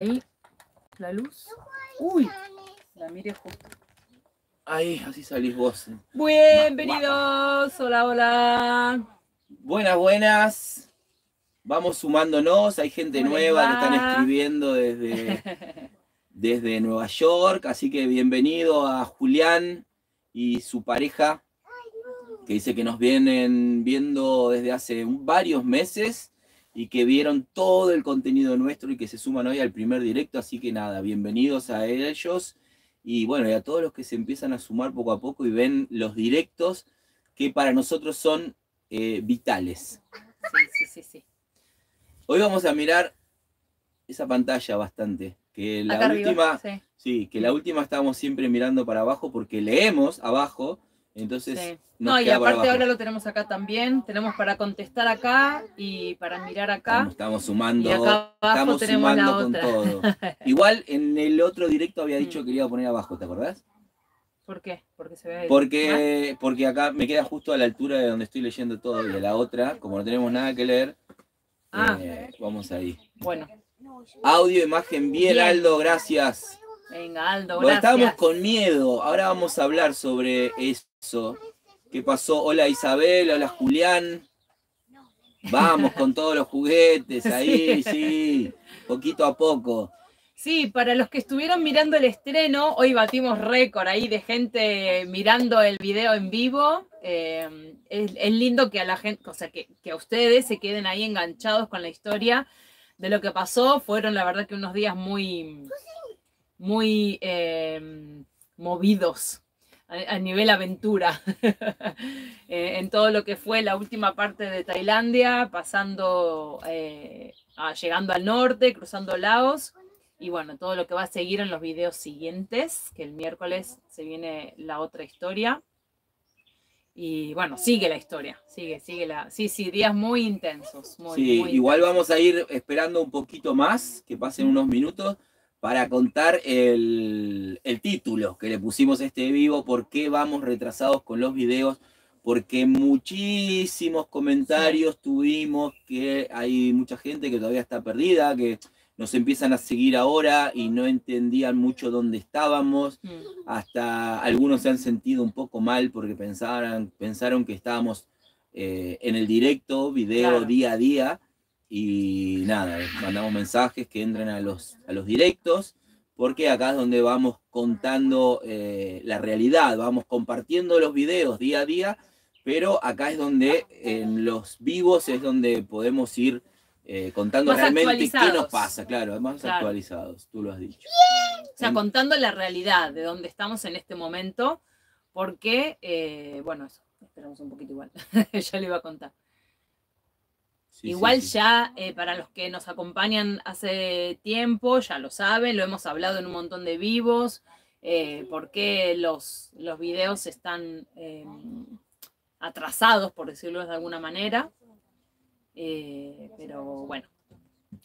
Ahí, la luz. Uy, la miré justo. Ahí, así salís vos. Bienvenidos, hola, hola. Buenas, buenas. Vamos sumándonos, hay gente nueva que están escribiendo desde Nueva York, así que bienvenido a Julián y su pareja, que dice que nos vienen viendo desde hace varios meses y que vieron todo el contenido nuestro y que se suman hoy al primer directo, así que nada, bienvenidos a ellos y bueno, y a todos los que se empiezan a sumar poco a poco y ven los directos que para nosotros son vitales. Sí. Hoy vamos a mirar esa pantalla bastante, que la acá última, arriba, sí, que la última estábamos siempre mirando para abajo porque leemos abajo, entonces sí. nos No, y queda para aparte abajo. ahora lo tenemos acá también, tenemos para contestar acá y para mirar acá. Estamos sumando, y acá abajo estamos tenemos sumando la con otra. todo. Igual en el otro directo había dicho que le iba a poner abajo, ¿te acordás? ¿Por qué? Porque se ve porque acá me queda justo a la altura de donde estoy leyendo todo y de la otra, como no tenemos nada que leer, vamos ahí. Bueno. Audio, imagen, bien, Aldo, gracias. Venga, Aldo, bueno, gracias. estábamos con miedo, ahora vamos a hablar sobre eso. ¿Qué pasó? Hola Isabel, hola Julián. Vamos con todos los juguetes, ahí, sí, poquito a poco. Sí, para los que estuvieron mirando el estreno, hoy batimos récord ahí de gente mirando el video en vivo. Es lindo que a la gente, o sea, que a ustedes se queden ahí enganchados con la historia de lo que pasó. Fueron, la verdad, que unos días muy movidos a nivel aventura en todo lo que fue la última parte de Tailandia, pasando, llegando al norte, cruzando Laos. Y bueno, todo lo que va a seguir en los videos siguientes, que el miércoles se viene la otra historia. Y bueno, sigue la historia, sigue la... Sí, días muy intensos. Muy igual intensos. vamos a ir esperando un poquito más, que pasen unos minutos, para contar el título que le pusimos a este vivo, por qué vamos retrasados con los videos, porque muchísimos comentarios tuvimos, que hay mucha gente que todavía está perdida, que nos empiezan a seguir ahora y no entendían mucho dónde estábamos, hasta algunos se han sentido un poco mal porque pensaron que estábamos en el directo, video día a día, y nada, mandamos mensajes que entren a los directos, porque acá es donde vamos contando la realidad, vamos compartiendo los videos día a día, pero acá es donde en los vivos es donde podemos ir contando más realmente qué nos pasa, claro, más actualizados, tú lo has dicho. O sea, contando la realidad de dónde estamos en este momento, porque, bueno, eso, esperamos un poquito igual, ya le iba a contar. Igual ya, para los que nos acompañan hace tiempo, ya lo saben, lo hemos hablado en un montón de vivos, porque los videos están atrasados, por decirlo de alguna manera. Pero bueno,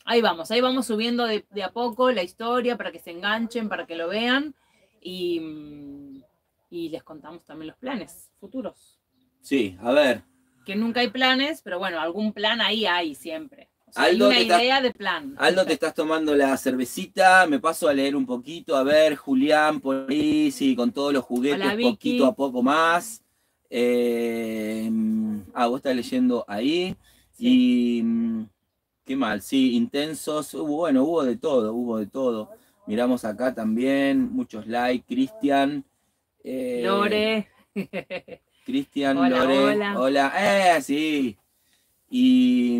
ahí vamos subiendo de a poco la historia para que se enganchen, para que lo vean y les contamos también los planes futuros. Sí, a ver. Que nunca hay planes, pero bueno, algún plan ahí hay siempre. O sea, Aldo, hay una idea de plan. Aldo, te estás tomando la cervecita, me paso a leer un poquito, a ver, Julián, por ahí, sí, con todos los juguetes, hola, poquito a poco más. Vos estás leyendo ahí. Sí. Y qué mal, sí, intensos, hubo de todo. Miramos acá también, muchos likes, Cristian. Lore. Cristian, Lore, hola, sí. Y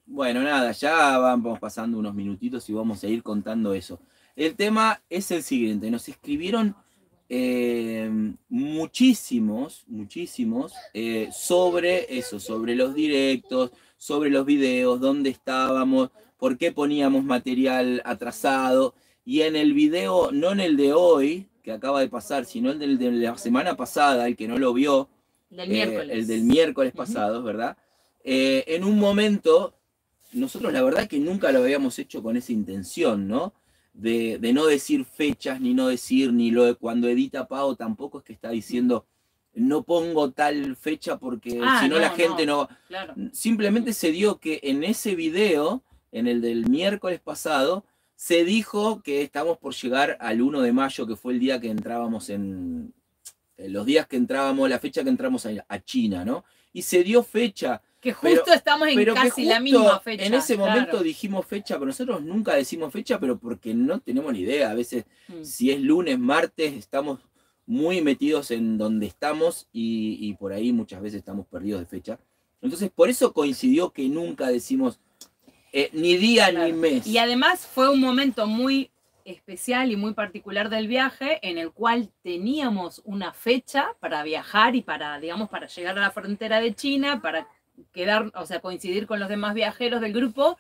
bueno, nada, ya vamos pasando unos minutitos y vamos a ir contando eso. El tema es el siguiente, nos escribieron muchísimos sobre eso, sobre los directos, sobre los videos, dónde estábamos, por qué poníamos material atrasado. Y en el video, no en el de hoy, que acaba de pasar, sino el de la semana pasada, el que no lo vio, el del miércoles pasado, ¿verdad? En un momento, nosotros la verdad que nunca lo habíamos hecho con esa intención, ¿no? De no decir fechas, ni no decir, ni lo de cuando edita Pau, tampoco es que está diciendo, no pongo tal fecha porque si no la gente no... Claro. Simplemente se dio que en ese video, en el del miércoles pasado, Se dijo que estamos por llegar al 1 de mayo, que fue el día que entrábamos los días que entrábamos, la fecha que entramos a China, ¿no? Y se dio fecha. Que justo estamos en casi la misma fecha. En ese momento dijimos fecha, pero nosotros nunca decimos fecha, pero porque no tenemos ni idea. A veces, si es lunes, martes, estamos muy metidos en donde estamos y por ahí muchas veces estamos perdidos de fecha. Entonces, por eso coincidió que nunca decimos ni día ni mes. Y además fue un momento muy especial y muy particular del viaje en el cual teníamos una fecha para viajar y para, digamos, para llegar a la frontera de China, para quedar, o sea, coincidir con los demás viajeros del grupo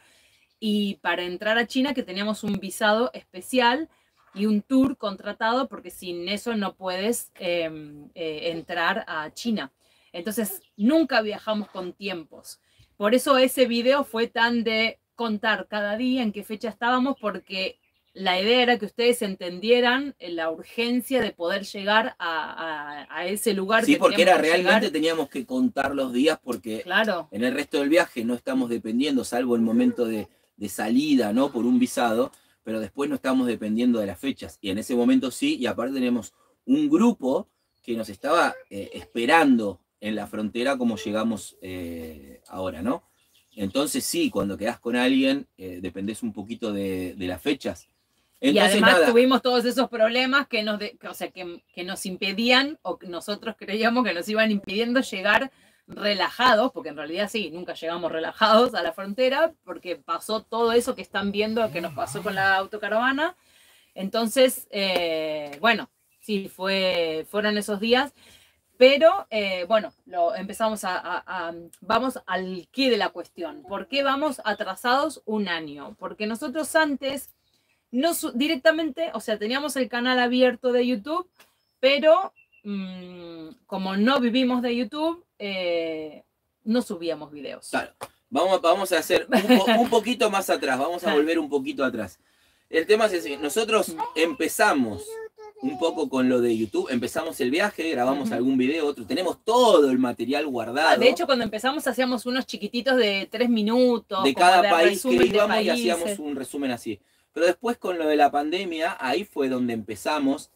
y para entrar a China, que teníamos un visado especial y un tour contratado, porque sin eso no puedes entrar a China. Entonces, nunca viajamos con tiempos. Por eso ese video fue tan de contar cada día en qué fecha estábamos, porque la idea era que ustedes entendieran la urgencia de poder llegar a ese lugar. Sí, porque era realmente teníamos que contar los días, porque claro, en el resto del viaje no estamos dependiendo, salvo el momento de salida, ¿no? Por un visado, pero después no estamos dependiendo de las fechas. Y en ese momento sí, y aparte tenemos un grupo que nos estaba esperando en la frontera como llegamos ahora, ¿no? Entonces sí, cuando quedás con alguien, dependés un poquito de las fechas. Entonces, y además tuvimos todos esos problemas que nos impedían, o nosotros creíamos que nos iban impidiendo llegar relajados, porque en realidad sí, nunca llegamos relajados a la frontera, porque pasó todo eso que están viendo que nos pasó con la autocaravana. Entonces, bueno, sí, fueron esos días. Pero, bueno, empezamos vamos al qué de la cuestión. ¿Por qué vamos atrasados un año? Porque nosotros antes, no directamente, o sea, teníamos el canal abierto de YouTube, pero como no vivimos de YouTube, no subíamos videos. Claro, vamos a hacer un poquito más atrás, vamos a volver un poquito atrás. El tema es ese, nosotros empezamos un poco con lo de YouTube, empezamos el viaje, grabamos algún video, otro, tenemos todo el material guardado. De hecho, cuando empezamos hacíamos unos chiquititos de 3 minutos. De cada país que íbamos y hacíamos un resumen así. Pero después con lo de la pandemia, ahí fue donde empezamos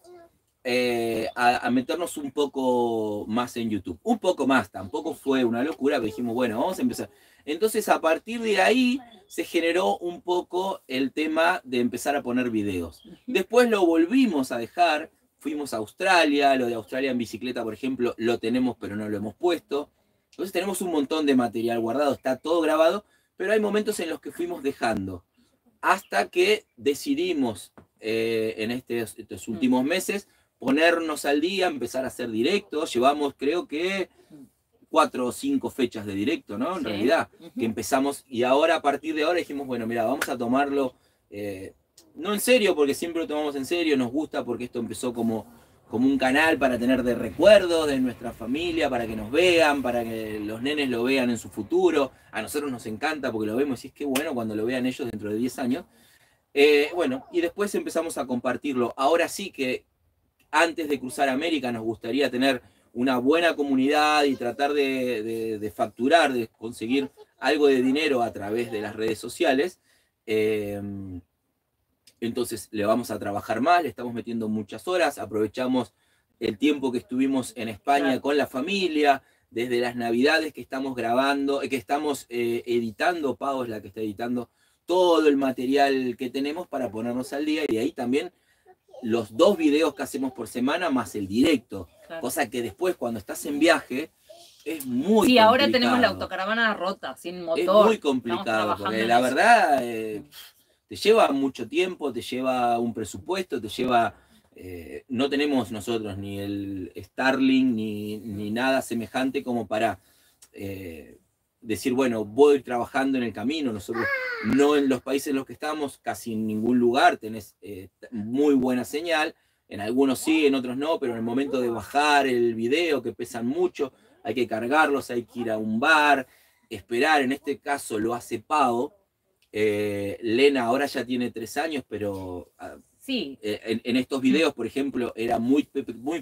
a meternos un poco más en YouTube. Un poco más, tampoco fue una locura, pero dijimos, bueno, vamos a empezar. Entonces, a partir de ahí se generó un poco el tema de empezar a poner videos. Después lo volvimos a dejar, fuimos a Australia, lo de Australia en bicicleta, por ejemplo, lo tenemos, pero no lo hemos puesto. Entonces tenemos un montón de material guardado, está todo grabado, pero hay momentos en los que fuimos dejando. Hasta que decidimos en estos últimos meses ponernos al día, empezar a hacer directos. Llevamos, creo que 4 o 5 fechas de directo, ¿no? En realidad, que empezamos, y ahora, a partir de ahora, dijimos, bueno, mira, vamos a tomarlo, no en serio, porque siempre lo tomamos en serio, nos gusta, porque esto empezó como un canal para tener de recuerdos de nuestra familia, para que nos vean, para que los nenes lo vean en su futuro. A nosotros nos encanta porque lo vemos y es que bueno cuando lo vean ellos dentro de 10 años. Bueno, y después empezamos a compartirlo. Ahora sí que antes de cruzar América nos gustaría tener una buena comunidad y tratar de facturar, de conseguir algo de dinero a través de las redes sociales. Entonces le vamos a trabajar más, le estamos metiendo muchas horas, aprovechamos el tiempo que estuvimos en España con la familia, desde las navidades que estamos grabando, que estamos editando, Pau es la que está editando todo el material que tenemos para ponernos al día, y ahí también los 2 videos que hacemos por semana más el directo, cosa que después cuando estás en viaje es muy complicado. Sí, ahora tenemos la autocaravana rota, sin motor. Es muy complicado, porque la verdad te lleva mucho tiempo, te lleva un presupuesto, te lleva... no tenemos nosotros ni el Starlink ni nada semejante como para decir, bueno, voy a ir trabajando en el camino. Nosotros no, en los países en los que estamos, casi en ningún lugar tenés muy buena señal. En algunos sí, en otros no, pero en el momento de bajar el video, que pesan mucho, hay que cargarlos, hay que ir a un bar, esperar. En este caso lo hace Pau. Lena ahora ya tiene 3 años, pero sí. En estos videos, por ejemplo, era muy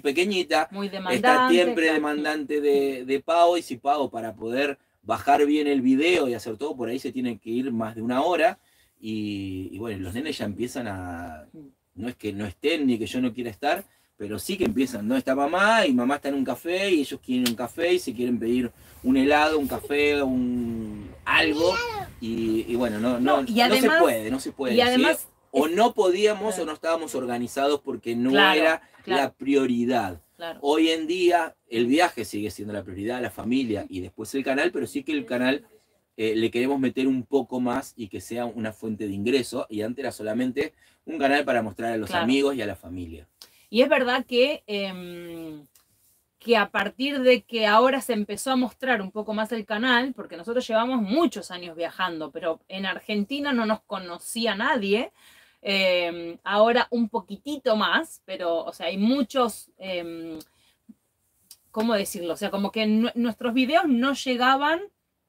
pequeñita, muy demandante, está siempre demandante de Pau, y si Pau, para poder bajar bien el video y hacer todo, por ahí se tiene que ir más de 1 hora, y bueno, los nenes ya empiezan a, no es que no estén ni que yo no quiera estar, pero sí que empiezan, no está mamá y mamá está en un café y ellos quieren un café y se quieren pedir un helado, un café, algo y bueno, no se puede. Y además ¿sí? O no podíamos o no estábamos organizados porque no era la prioridad. Claro. Hoy en día el viaje sigue siendo la prioridad, la familia y después el canal, pero sí que el canal le queremos meter un poco más y que sea una fuente de ingreso, y antes era solamente un canal para mostrar a los amigos y a la familia. Y es verdad que a partir de que ahora se empezó a mostrar un poco más el canal, porque nosotros llevamos muchos años viajando, pero en Argentina no nos conocía nadie, ahora un poquitito más, pero, o sea, hay muchos, ¿cómo decirlo? O sea, como que nuestros videos no llegaban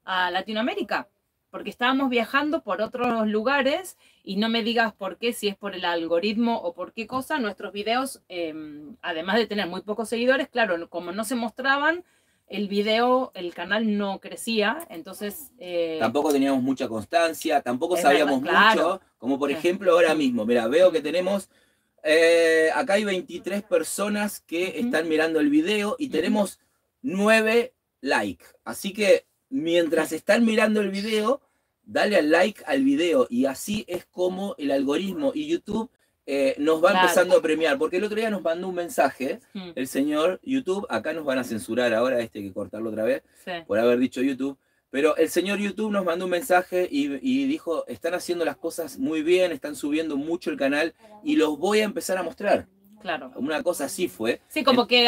a Latinoamérica, porque estábamos viajando por otros lugares y no me digas por qué, si es por el algoritmo o por qué cosa, nuestros videos, además de tener muy pocos seguidores, claro, como no se mostraban, el canal no crecía, entonces... tampoco teníamos mucha constancia, tampoco sabíamos mucho, como por ejemplo ahora mismo, mira, veo que tenemos, acá hay 23 personas que están mirando el video y tenemos 9 likes, así que mientras están mirando el video, dale al like al video y así es como el algoritmo y YouTube nos va empezando a premiar, porque el otro día nos mandó un mensaje, el señor YouTube, acá nos van a censurar ahora, hay que cortarlo otra vez, por haber dicho YouTube, pero el señor YouTube nos mandó un mensaje y dijo, están haciendo las cosas muy bien, están subiendo mucho el canal y los voy a empezar a mostrar. Claro. Una cosa así fue. Sí, como que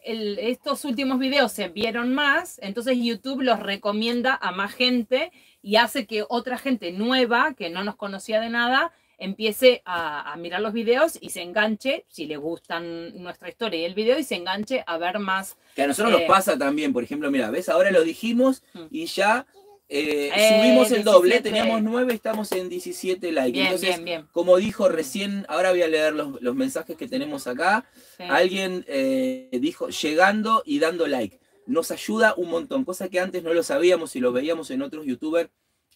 estos últimos videos se vieron más, entonces YouTube los recomienda a más gente y hace que otra gente nueva, que no nos conocía de nada, empiece a mirar los videos y se enganche, si le gustan nuestra historia y el video, y se enganche a ver más. Que a nosotros nos pasa también, por ejemplo, mira, ¿ves? Ahora lo dijimos y ya... subimos el doble, teníamos 9, estamos en 17 likes. Bien, entonces, bien. como dijo recién, ahora voy a leer los mensajes que tenemos acá. Alguien dijo, llegando y dando like. Nos ayuda un montón, cosa que antes no lo sabíamos y lo veíamos en otros youtubers,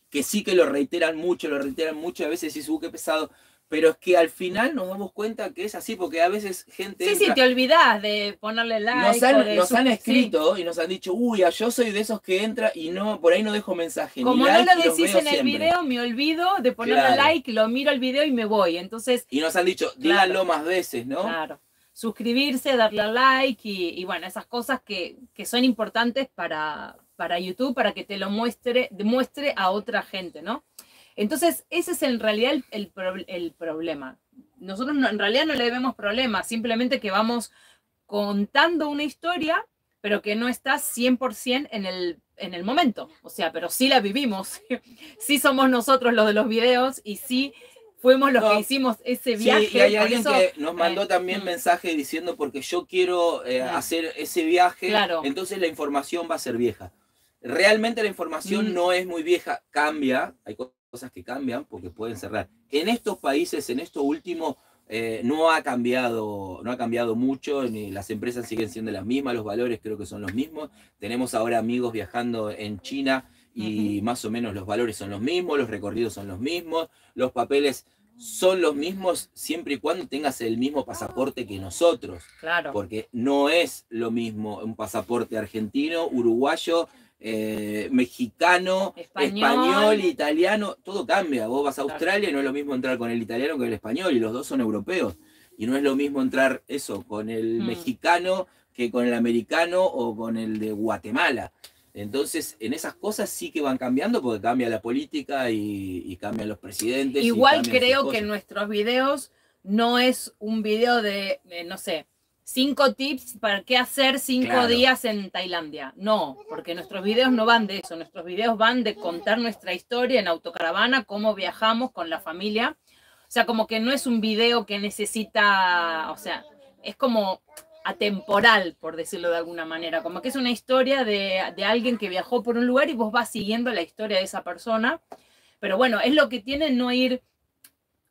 que sí que lo reiteran mucho, a veces sí, qué pesado. Pero es que al final nos damos cuenta que es así, porque a veces gente... Sí, sí, te olvidás de ponerle like. Nos han escrito y nos han dicho, uy, yo soy de esos que entra y no, por ahí no dejo mensaje. Como ni no like, lo decís en el video, me olvido de ponerle like, lo miro el video y me voy. Entonces, y nos han dicho, díganlo más veces, ¿no? Claro. Suscribirse, darle a like y bueno, esas cosas que son importantes para YouTube, para que te lo muestre a otra gente, ¿no? Entonces, ese es en realidad el problema. Nosotros en realidad no le vemos problema, simplemente que vamos contando una historia, pero que no está 100% en el momento. O sea, pero sí la vivimos. Sí somos nosotros los de los videos y sí fuimos los que hicimos ese viaje. Sí, y hay alguien que nos mandó también mensaje diciendo, porque yo quiero hacer ese viaje, entonces la información va a ser vieja. Realmente la información no es muy vieja, cambia, hay cosas que cambian porque pueden cerrar. En estos países, en esto último, no ha cambiado mucho, ni las empresas siguen siendo las mismas, los valores creo que son los mismos. Tenemos ahora amigos viajando en China y más o menos los valores son los mismos, los recorridos son los mismos, los papeles son los mismos siempre y cuando tengas el mismo pasaporte que nosotros. Claro. Porque no es lo mismo un pasaporte argentino, uruguayo, mexicano, español, italiano, todo cambia. Vos vas a Australia y no es lo mismo entrar con el italiano que el español, y los dos son europeos. Y no es lo mismo entrar con el mexicano que con el americano o con el de Guatemala. Entonces, en esas cosas sí que van cambiando porque cambia la política y cambian los presidentes. Igual creo que nuestros videos no es un video de no sé, 5 tips para qué hacer 5 días en Tailandia. No, porque nuestros videos no van de eso. Nuestros videos van de contar nuestra historia en autocaravana, cómo viajamos con la familia. O sea, como que no es un video que necesita, o sea, es como atemporal, por decirlo de alguna manera. Como que es una historia de alguien que viajó por un lugar y vos vas siguiendo la historia de esa persona. Pero bueno, es lo que tiene no ir...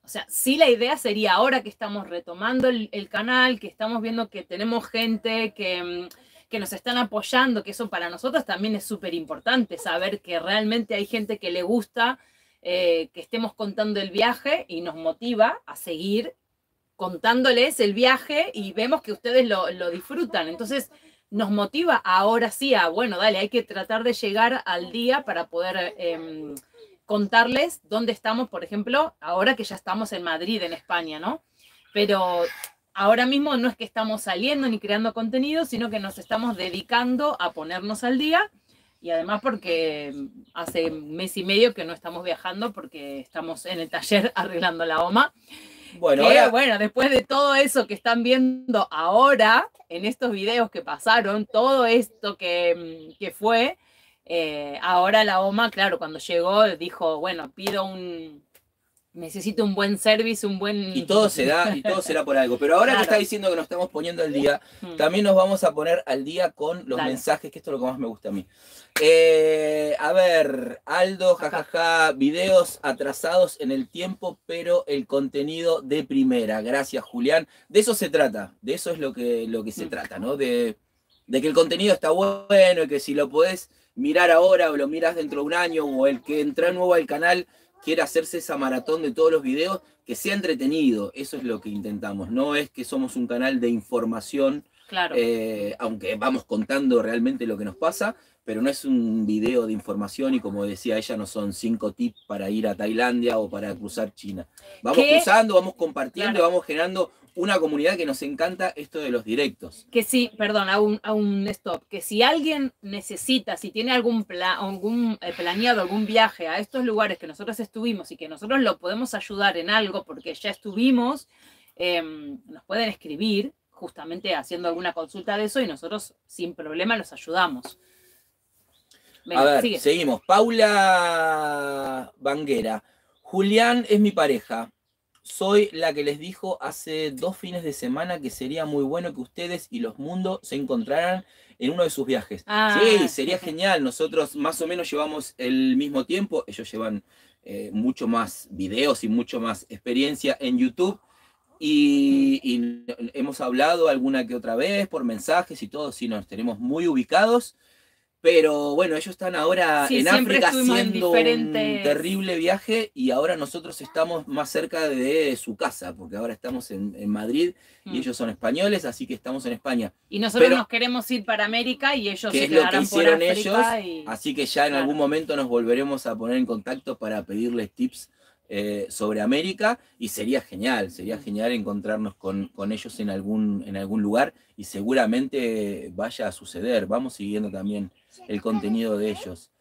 O sea, sí, la idea sería, ahora que estamos retomando el canal, que estamos viendo que tenemos gente que nos están apoyando, que eso para nosotros también es súper importante, saber que realmente hay gente que le gusta que estemos contando el viaje y nos motiva a seguir contándoles el viaje y vemos que ustedes lo disfrutan. Entonces nos motiva ahora sí a, bueno, dale, hay que tratar de llegar al día para poder contarles dónde estamos, por ejemplo, ahora que ya estamos en Madrid, en España, ¿no? Pero ahora mismo no es que estamos saliendo ni creando contenido, sino que nos estamos dedicando a ponernos al día. Y además porque hace un mes y medio que no estamos viajando porque estamos en el taller arreglando la OMA. Bueno, bueno, después de todo eso que están viendo ahora, en estos videos que pasaron, todo esto que fue, ahora la OMA, claro, cuando llegó dijo, bueno, necesito un buen service, un buen... Y todo se da, y todo será por algo. Pero ahora que está diciendo que nos estamos poniendo al día, también nos vamos a poner al día con los mensajes, que esto es lo que más me gusta a mí. A ver, Aldo, jajaja, videos atrasados en el tiempo, pero el contenido de primera. Gracias, Julián. De eso se trata, de eso es lo que se trata, ¿no? De que el contenido está bueno y que si lo podés mirar ahora o lo miras dentro de un año, o el que entra nuevo al canal quiere hacerse esa maratón de todos los videos, que sea entretenido. Eso es lo que intentamos. No es que somos un canal de información, claro. Aunque vamos contando realmente lo que nos pasa, pero no es un video de información y, como decía ella, no son 5 tips para ir a Tailandia o para cruzar China. Vamos cruzando, vamos compartiendo, vamos generando una comunidad que nos encanta esto de los directos. Que sí, perdón, a un stop, que si alguien necesita, si tiene planeado algún viaje a estos lugares que nosotros estuvimos y que nosotros lo podemos ayudar en algo porque ya estuvimos, nos pueden escribir justamente haciendo alguna consulta de eso y nosotros sin problema los ayudamos. Venga, a ver, sigue. Seguimos. Paula Banguera. Julián es mi pareja. Soy la que les dijo hace 2 fines de semana que sería muy bueno que ustedes y los mundos se encontraran en uno de sus viajes. Sí, sería genial. Nosotros más o menos llevamos el mismo tiempo. Ellos llevan mucho más videos y mucho más experiencia en YouTube. Y hemos hablado alguna que otra vez por mensajes y todo. Sí, nos tenemos muy ubicados. Pero bueno, ellos están ahora en África haciendo un terrible viaje y ahora nosotros estamos más cerca de su casa, porque ahora estamos en Madrid y ellos son españoles, así que estamos en España. Y nosotros nos queremos ir para América y ellos se quedarán por África. Que es lo que hicieron ellos, así que ya en algún momento nos volveremos a poner en contacto para pedirles tips sobre América, y sería genial encontrarnos con ellos en algún lugar, y seguramente vaya a suceder. Vamos siguiendo también el contenido de ellos.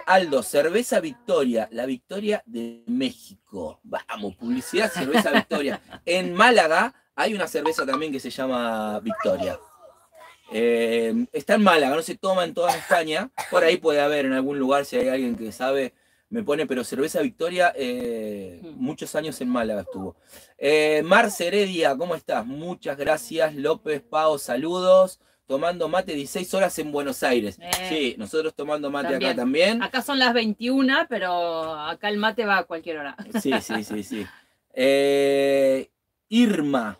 Aldo, cerveza Victoria, la Victoria de México. Vamos, publicidad, cerveza Victoria. En Málaga hay una cerveza también que se llama Victoria. Está en Málaga, no se toma en toda España. Por ahí puede haber en algún lugar, si hay alguien que sabe, me pone, pero cerveza Victoria, muchos años en Málaga estuvo. Marce Heredia, ¿cómo estás? Muchas gracias. López Pao, saludos. Tomando mate 16 horas en Buenos Aires. Sí, nosotros tomando mate también. Acá también. Acá son las 21, pero acá el mate va a cualquier hora. Sí. Irma,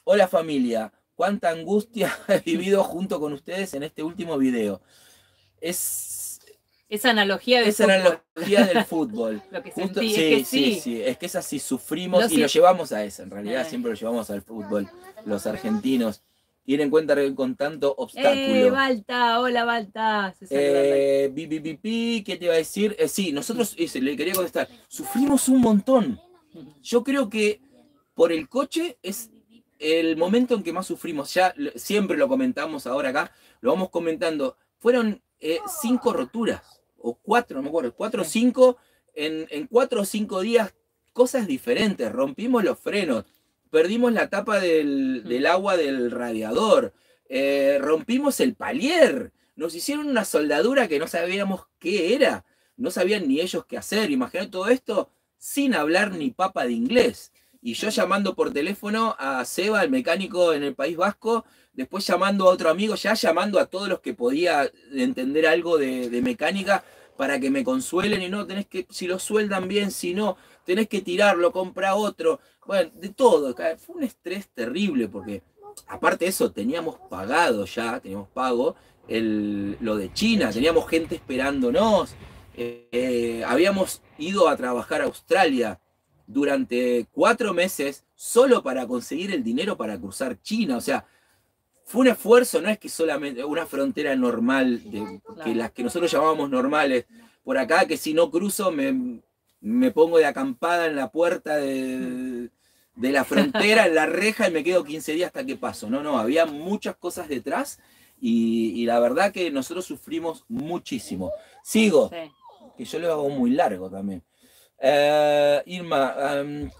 hola familia. Cuánta angustia he vivido junto con ustedes en este último video. Esa analogía del fútbol. Lo que sentí, sí. Es que es así, sufrimos y lo llevamos a eso. En realidad siempre lo llevamos al fútbol. Los argentinos tienen en cuenta con tanto obstáculo. Balta, hola Balta. ¿Qué te iba a decir? Sí, nosotros, le quería contestar. Sufrimos un montón. Yo creo que por el coche es el momento en que más sufrimos. Ya siempre lo comentamos ahora acá, lo vamos comentando. Fueron 5 roturas. O 4, no me acuerdo, 4 o 5, en 4 o 5 días, cosas diferentes. Rompimos los frenos, perdimos la tapa del agua del radiador, rompimos el palier, nos hicieron una soldadura que no sabíamos qué era, no sabían ni ellos qué hacer. Imagínate todo esto sin hablar ni papa de inglés. Y yo llamando por teléfono a Seba, el mecánico en el País Vasco, después llamando a otro amigo, ya llamando a todos los que podía entender algo de mecánica para que me consuelen. Y no, tenés que, si lo sueldan bien, si no, tenés que tirarlo, comprar otro. Bueno, de todo. Fue un estrés terrible porque, aparte de eso, teníamos pago lo de China, teníamos gente esperándonos. habíamos ido a trabajar a Australia durante 4 meses solo para conseguir el dinero para cruzar China. O sea, fue un esfuerzo, no es que solamente una frontera normal, que las que nosotros llamábamos normales, por acá, que si no cruzo me pongo de acampada en la puerta de la frontera, en la reja, y me quedo 15 días hasta que paso. No, había muchas cosas detrás y la verdad que nosotros sufrimos muchísimo. Sigo, que yo lo hago muy largo también. Irma,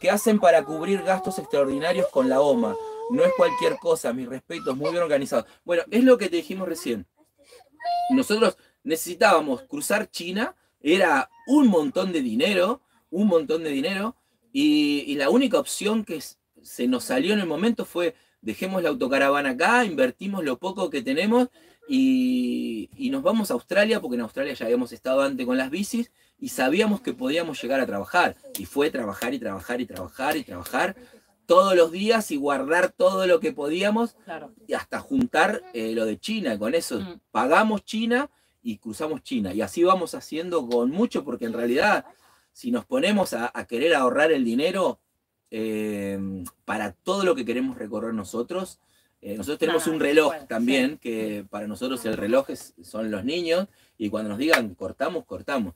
¿qué hacen para cubrir gastos extraordinarios con la OMA? No es cualquier cosa, mis respetos, muy bien organizado. Bueno, es lo que te dijimos recién. Nosotros necesitábamos cruzar China, era un montón de dinero, y la única opción que se nos salió en el momento fue: dejemos la autocaravana acá, invertimos lo poco que tenemos y nos vamos a Australia, porque en Australia ya habíamos estado antes con las bicis y sabíamos que podíamos llegar a trabajar. Y fue trabajar y trabajar y trabajar y trabajar todos los días y guardar todo lo que podíamos, claro, y hasta juntar lo de China. Con eso pagamos China y cruzamos China. Y así vamos haciendo con mucho, porque en realidad, si nos ponemos a querer ahorrar el dinero para todo lo que queremos recorrer nosotros, nosotros tenemos un reloj también, que para nosotros el reloj son los niños, y cuando nos digan cortamos, cortamos.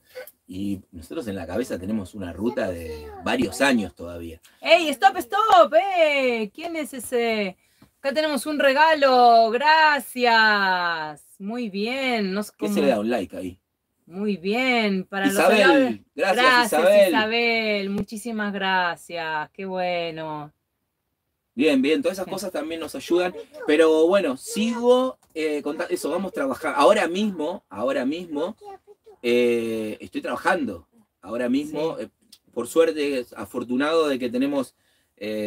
Y nosotros en la cabeza tenemos una ruta de varios años todavía. ¡Ey, stop, stop! ¿Quién es ese? Acá tenemos un regalo, gracias. Muy bien. ¿Qué se le da un like ahí? Muy bien. Para Isabel, gracias Isabel. Isabel, muchísimas gracias. Qué bueno. Bien, todas esas cosas también nos ayudan. Pero bueno, sigo contando eso, vamos a trabajar. Ahora mismo estoy trabajando. Ahora mismo, por suerte, afortunado de que tenemos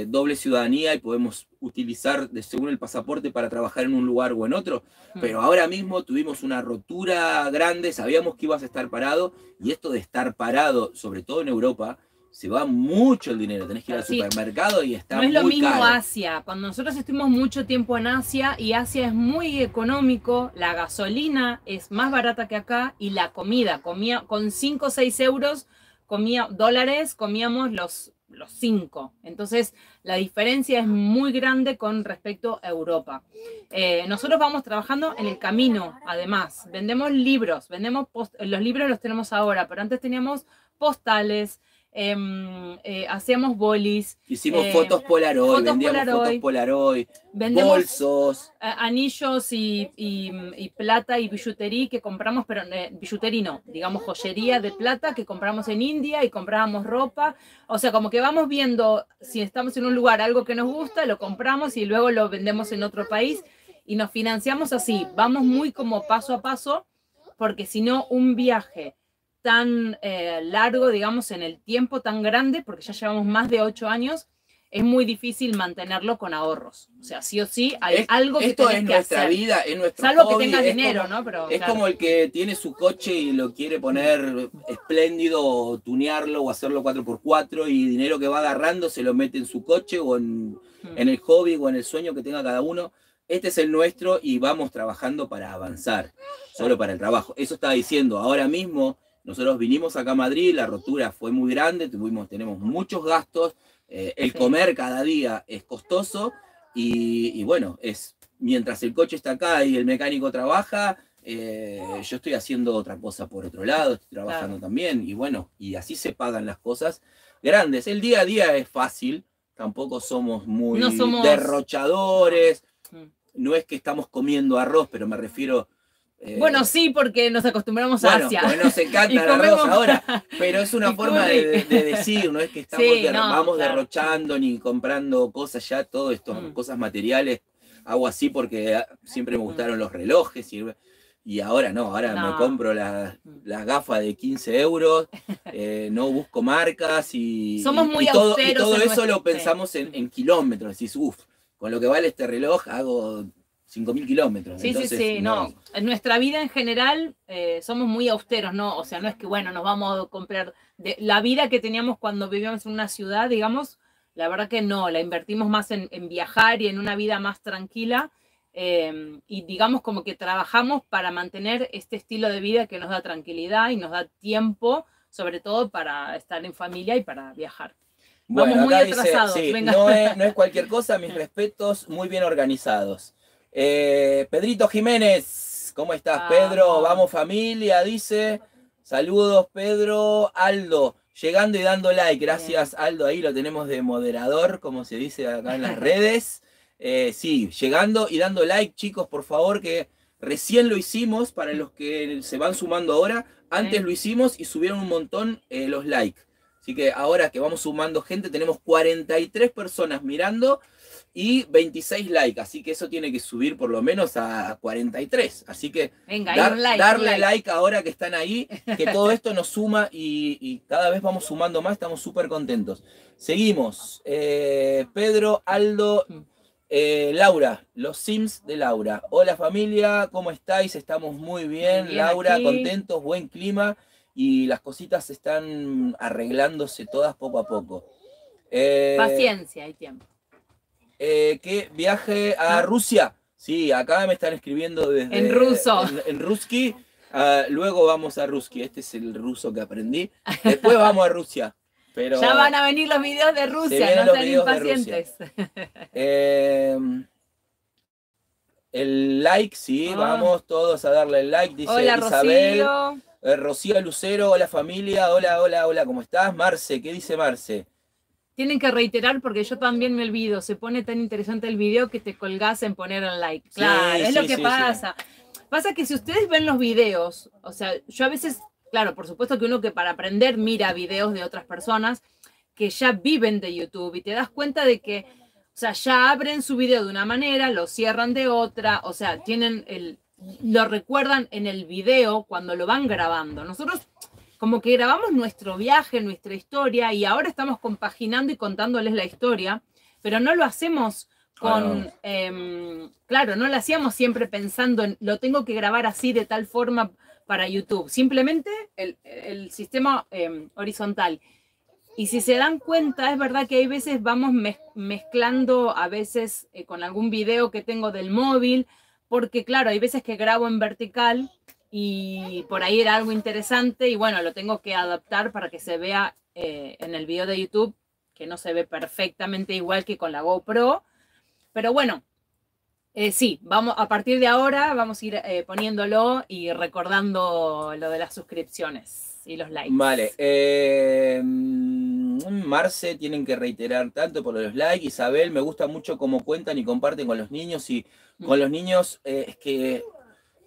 doble ciudadanía y podemos utilizar según el pasaporte para trabajar en un lugar o en otro. Pero ahora mismo tuvimos una rotura grande, sabíamos que ibas a estar parado, y esto de estar parado, sobre todo en Europa, se va mucho el dinero. Tenés que ir al supermercado y está muy caro. No es lo mismo Asia. Cuando nosotros estuvimos mucho tiempo en Asia, y Asia es muy económico, la gasolina es más barata que acá, y la comida, con 5 o 6 euros, dólares, comíamos los 5. Entonces la diferencia es muy grande con respecto a Europa. Nosotros vamos trabajando en el camino. Además, vendemos libros, los libros los tenemos ahora, pero antes teníamos postales, hacíamos bolis, hicimos fotos Polaroid, vendíamos fotos Polaroid, bolsos, anillos y plata y billutería que compramos, pero billutería no, digamos joyería de plata que compramos en India, y comprábamos ropa. O sea, como que vamos viendo, si estamos en un lugar algo que nos gusta, lo compramos y luego lo vendemos en otro país, y nos financiamos así. Vamos muy como paso a paso, porque si no, un viaje tan largo, digamos, en el tiempo tan grande, porque ya llevamos más de 8 años, es muy difícil mantenerlo con ahorros. O sea, sí o sí hay algo que esto tenés es que nuestra hacer. vida, es nuestro Salvo hobby, que tengas dinero, ¿no? Pero, es como el que tiene su coche y lo quiere poner espléndido, o tunearlo, o hacerlo 4x4, y dinero que va agarrando se lo mete en su coche, o en el hobby, o en el sueño que tenga cada uno. Este es el nuestro, y vamos trabajando para avanzar, solo para el trabajo. Eso estaba diciendo. Ahora mismo nosotros vinimos acá a Madrid, la rotura fue muy grande, tenemos muchos gastos, el comer cada día es costoso, y bueno, mientras el coche está acá y el mecánico trabaja, yo estoy haciendo otra cosa por otro lado, estoy trabajando también, y bueno, y así se pagan las cosas grandes. El día a día es fácil, tampoco somos muy derrochadores, no es que estamos comiendo arroz, pero me refiero... bueno, sí, porque nos acostumbramos a Asia. Porque nos encanta el arroz ahora, pero es una forma de decir, no es que estamos vamos derrochando ni comprando cosas ya, todo esto, cosas materiales. Hago así porque siempre me gustaron los relojes, y ahora no, me compro las gafas de 15 euros, no busco marcas, somos muy austeros, y todo eso lo pensamos en kilómetros. Decís, con lo que vale este reloj hago 5.000 kilómetros. Sí, entonces, no. En nuestra vida en general somos muy austeros, ¿no? O sea, no es que, bueno, nos vamos a comprar la vida que teníamos cuando vivíamos en una ciudad, digamos, la verdad que no, la invertimos más en viajar y en una vida más tranquila. y digamos como que trabajamos para mantener este estilo de vida que nos da tranquilidad y nos da tiempo, sobre todo para estar en familia y para viajar. Bueno, vamos muy acá dice, atrasados, sí, venga. no es cualquier cosa, mis respetos, muy bien organizados. Pedrito Jiménez, ¿cómo estás, Pedro? Vamos familia, dice. Saludos, Pedro. Aldo, llegando y dando like. Gracias, bien. Aldo, ahí lo tenemos de moderador, como se dice acá en las redes. Sí, llegando y dando like, chicos, por favor, que recién lo hicimos, para los que se van sumando ahora. Antes lo hicimos y subieron un montón los likes. Así que ahora que vamos sumando gente, tenemos 43 personas mirando y 26 likes. Así que eso tiene que subir por lo menos a 43. Así que venga, darle like ahora que están ahí, que todo esto nos suma y cada vez vamos sumando más. Estamos súper contentos. Seguimos. Pedro, Aldo, Laura, los Sims de Laura. Hola familia, ¿cómo estáis? Estamos muy bien, Laura, aquí. Contentos, buen clima. Y las cositas están arreglándose todas poco a poco. Paciencia, hay tiempo. ¿Qué viaje a Rusia? Sí, acá me están escribiendo desde... En ruso. En Ruski. Luego vamos a Ruski. Este es el ruso que aprendí. Después vamos a Rusia. Pero ya van a venir los videos de Rusia, no sean impacientes. El like, sí, vamos todos a darle el like. Dice hola, Isabel. Rocío. Rocío Lucero, hola familia, hola, ¿cómo estás? Marce, ¿qué dice Marce? Tienen que reiterar porque yo también me olvido, se pone tan interesante el video que te colgás en poner el like. Claro, sí, es lo que pasa. Sí. Pasa que si ustedes ven los videos, o sea, yo a veces, claro, por supuesto que uno que para aprender mira videos de otras personas que ya viven de YouTube y te das cuenta de que, o sea, ya abren su video de una manera, lo cierran de otra, o sea, lo recuerdan en el video cuando lo van grabando. Nosotros como que grabamos nuestro viaje, nuestra historia, y ahora estamos compaginando y contándoles la historia, pero no lo hacemos con... claro, no lo hacíamos siempre pensando en lo tengo que grabar así de tal forma para YouTube. Simplemente el sistema horizontal. Y si se dan cuenta, es verdad que hay veces vamos mezclando a veces con algún video que tengo del móvil, porque claro, hay veces que grabo en vertical y por ahí era algo interesante y bueno, lo tengo que adaptar para que se vea en el video de YouTube, que no se ve perfectamente igual que con la GoPro, pero bueno, sí, vamos, a partir de ahora vamos a ir poniéndolo y recordando lo de las suscripciones y los likes. Vale, Marce, tienen que reiterar tanto por los likes. Isabel, me gusta mucho cómo cuentan y comparten con los niños y con los niños es que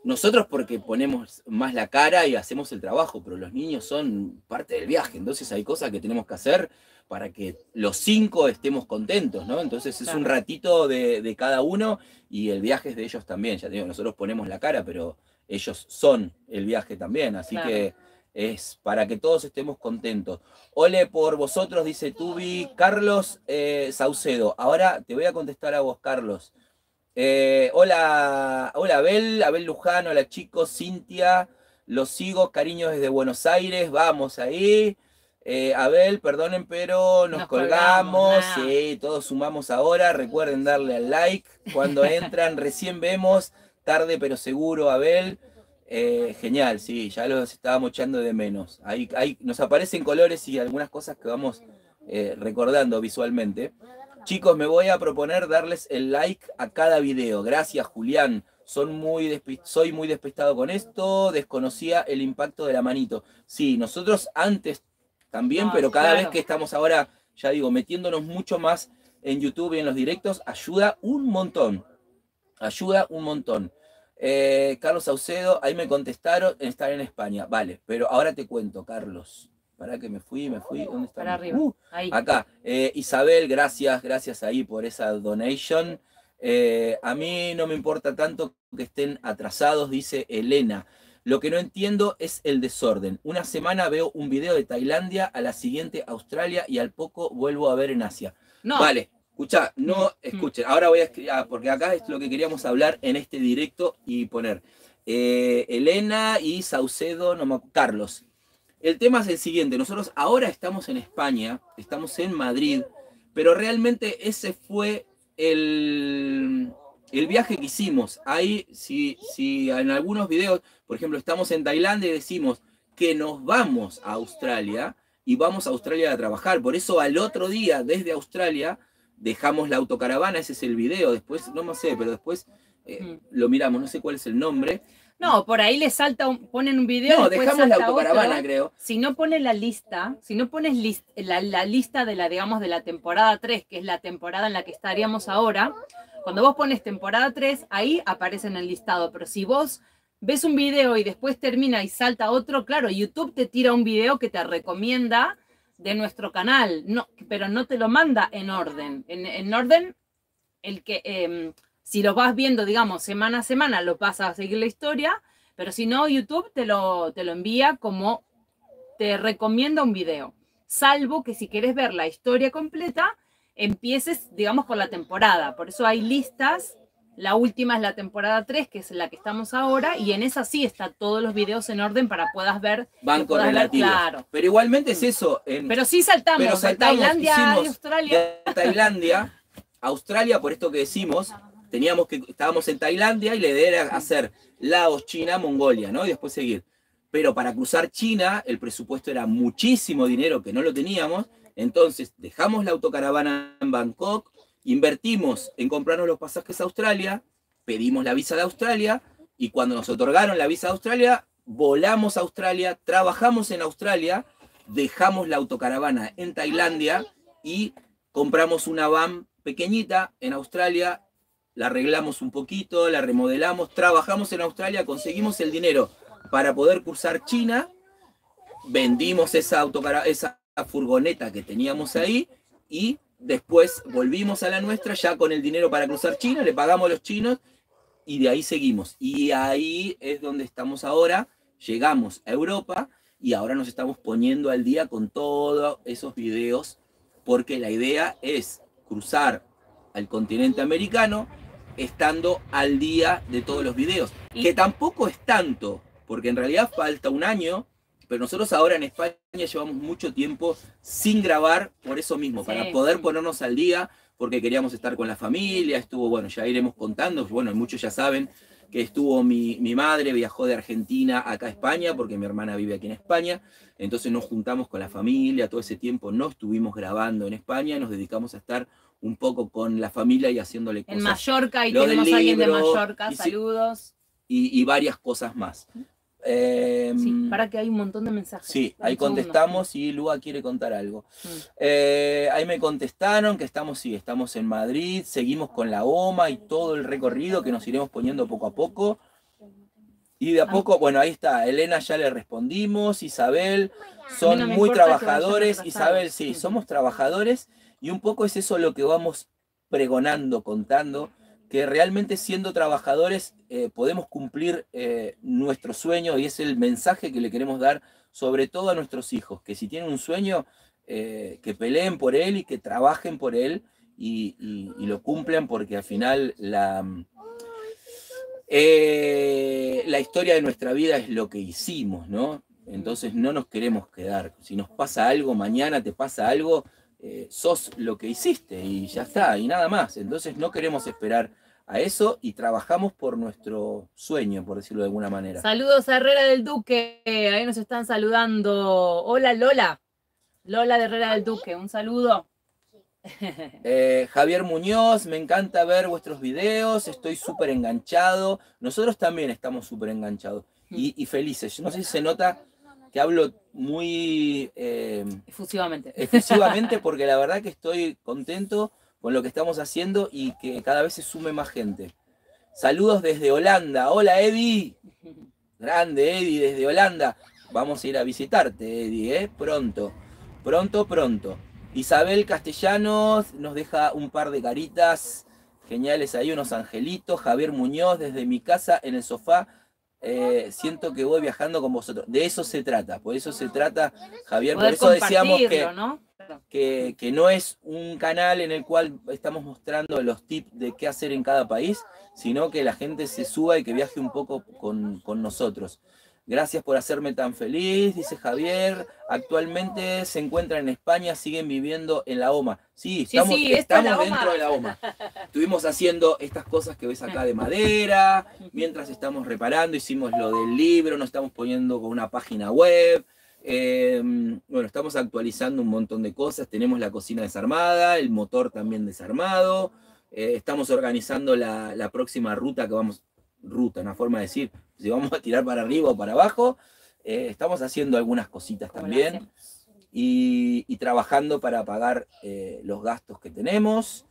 nosotros porque ponemos más la cara y hacemos el trabajo, pero los niños son parte del viaje, entonces hay cosas que tenemos que hacer para que los 5 estemos contentos, ¿no? Entonces es un ratito de cada uno y el viaje es de ellos también, ya te digo, nosotros ponemos la cara, pero ellos son el viaje también, así que es para que todos estemos contentos. Ole por vosotros, dice Tubi. Carlos Saucedo, ahora te voy a contestar a vos, Carlos. Hola Abel Luján, hola chicos, Cintia, los sigo, cariños desde Buenos Aires, vamos ahí. Abel, perdonen, pero nos colgamos, sí, todos sumamos ahora, recuerden darle al like, cuando entran, recién vemos, tarde pero seguro, Abel. Genial, sí, ya los estábamos echando de menos. Ahí nos aparecen colores y algunas cosas que vamos recordando visualmente. Chicos, me voy a proponer darles el like a cada video. Gracias, Julián. Soy muy despistado con esto. Desconocía el impacto de la manito. Sí, nosotros antes también, pero cada vez que estamos ahora, ya digo, metiéndonos mucho más en YouTube y en los directos, ayuda un montón. Ayuda un montón. Carlos Saucedo, ahí me contestaron, estar en España. Vale, pero ahora te cuento, Carlos. Para que me fui, ¿dónde está? Para arriba, ahí. Acá, Isabel, gracias ahí por esa donation. A mí no me importa tanto que estén atrasados, dice Elena. Lo que no entiendo es el desorden. Una semana veo un video de Tailandia, a la siguiente Australia y al poco vuelvo a ver en Asia. No. Vale, escucha, no escuchen. Ahora voy a escribir, porque acá es lo que queríamos hablar en este directo y poner. Elena y Saucedo, Carlos. El tema es el siguiente, nosotros ahora estamos en España, estamos en Madrid, pero realmente ese fue el viaje que hicimos. Ahí, si en algunos videos, por ejemplo, estamos en Tailandia y decimos que nos vamos a Australia y vamos a Australia a trabajar. Por eso al otro día, desde Australia, dejamos la autocaravana, ese es el video. Después, no me sé, pero después lo miramos, no sé cuál es el nombre. No, por ahí le salta, ponen un video. No, dejamos la autocaravana, otro. creo. Si no pones la lista, si no pones la lista de digamos, de la temporada 3, que es la temporada en la que estaríamos ahora, cuando vos pones temporada 3, ahí aparece en el listado. Pero si vos ves un video y después termina y salta otro, claro, YouTube te tira un video que te recomienda de nuestro canal, no, pero no te lo manda en orden. En orden, el que... si lo vas viendo, digamos, semana a semana, lo vas a seguir la historia, pero si no, YouTube te lo envía como te recomienda un video. Salvo que si quieres ver la historia completa, empieces, digamos, con la temporada. Por eso hay listas. La última es la temporada 3, que es la que estamos ahora, y en esa sí están todos los videos en orden para puedas ver. Van correlativos. Claro. Pero igualmente es eso. Pero sí saltamos, de Tailandia y Australia. De Tailandia, Australia, por esto que decimos, estábamos en Tailandia y la idea era hacer Laos, China, Mongolia, ¿no? Y después seguir. Pero para cruzar China, el presupuesto era muchísimo dinero que no lo teníamos. Entonces dejamos la autocaravana en Bangkok, invertimos en comprarnos los pasajes a Australia, pedimos la visa de Australia y cuando nos otorgaron la visa de Australia, volamos a Australia, trabajamos en Australia, dejamos la autocaravana en Tailandia y compramos una van pequeñita en Australia, la arreglamos un poquito, la remodelamos, trabajamos en Australia, conseguimos el dinero para poder cruzar China, vendimos esa furgoneta que teníamos ahí y después volvimos a la nuestra ya con el dinero para cruzar China, le pagamos a los chinos y de ahí seguimos. Y ahí es donde estamos ahora, llegamos a Europa y ahora nos estamos poniendo al día con todos esos videos porque la idea es cruzar al continente americano estando al día de todos los videos, que tampoco es tanto, porque en realidad falta un año, pero nosotros ahora en España llevamos mucho tiempo sin grabar por eso mismo, para poder ponernos al día, porque queríamos estar con la familia, estuvo, bueno, ya iremos contando, bueno, muchos ya saben que estuvo mi madre, viajó de Argentina acá a España, porque mi hermana vive aquí en España, entonces nos juntamos con la familia, todo ese tiempo no estuvimos grabando en España, nos dedicamos a estar un poco con la familia y haciéndole cosas. En Mallorca, y tenemos a alguien de Mallorca, saludos. Y varias cosas más. Sí, para que hay un montón de mensajes. Sí, ahí contestamos y Lua quiere contar algo. Ahí me contestaron que estamos en Madrid, seguimos con la OMA y todo el recorrido que nos iremos poniendo poco a poco. Y de a poco, bueno, ahí está, Elena ya le respondimos, Isabel, son muy trabajadores, Isabel, sí, somos trabajadores y un poco es eso lo que vamos pregonando, contando, que realmente siendo trabajadores podemos cumplir nuestro sueño y es el mensaje que le queremos dar sobre todo a nuestros hijos, que si tienen un sueño, que peleen por él y que trabajen por él y lo cumplan porque al final la historia de nuestra vida es lo que hicimos, ¿no? Entonces no nos queremos quedar. Si nos pasa algo, mañana te pasa algo, sos lo que hiciste y ya está, y nada más. Entonces no queremos esperar a eso y trabajamos por nuestro sueño, por decirlo de alguna manera. Saludos a Herrera del Duque, ahí nos están saludando. Hola Lola, Lola de Herrera del Duque, un saludo. Javier Muñoz, me encanta ver vuestros videos, estoy súper enganchado. Nosotros también estamos súper enganchados y felices. No sé si se nota que hablo muy efusivamente porque la verdad que estoy contento con lo que estamos haciendo y que cada vez se sume más gente. Saludos desde Holanda. Hola Eddie. Grande Eddie desde Holanda. Vamos a ir a visitarte Eddie, pronto. Isabel Castellanos nos deja un par de caritas geniales ahí, unos angelitos. Javier Muñoz, desde mi casa en el sofá, siento que voy viajando con vosotros. De eso se trata, por eso se trata, Javier. Por eso decíamos que no es un canal en el cual estamos mostrando los tips de qué hacer en cada país, sino que la gente se suba y que viaje un poco con nosotros. Gracias por hacerme tan feliz, dice Javier. Actualmente se encuentran en España, siguen viviendo en la OMA. Sí, estamos dentro de la OMA. Estuvimos haciendo estas cosas que ves acá de madera, mientras estamos reparando, hicimos lo del libro, nos estamos poniendo con una página web. Bueno, estamos actualizando un montón de cosas. Tenemos la cocina desarmada, el motor también desarmado. Estamos organizando la próxima ruta que vamos... Ruta, una forma de decir, si vamos a tirar para arriba o para abajo. Estamos haciendo algunas cositas también y trabajando para pagar los gastos que tenemos.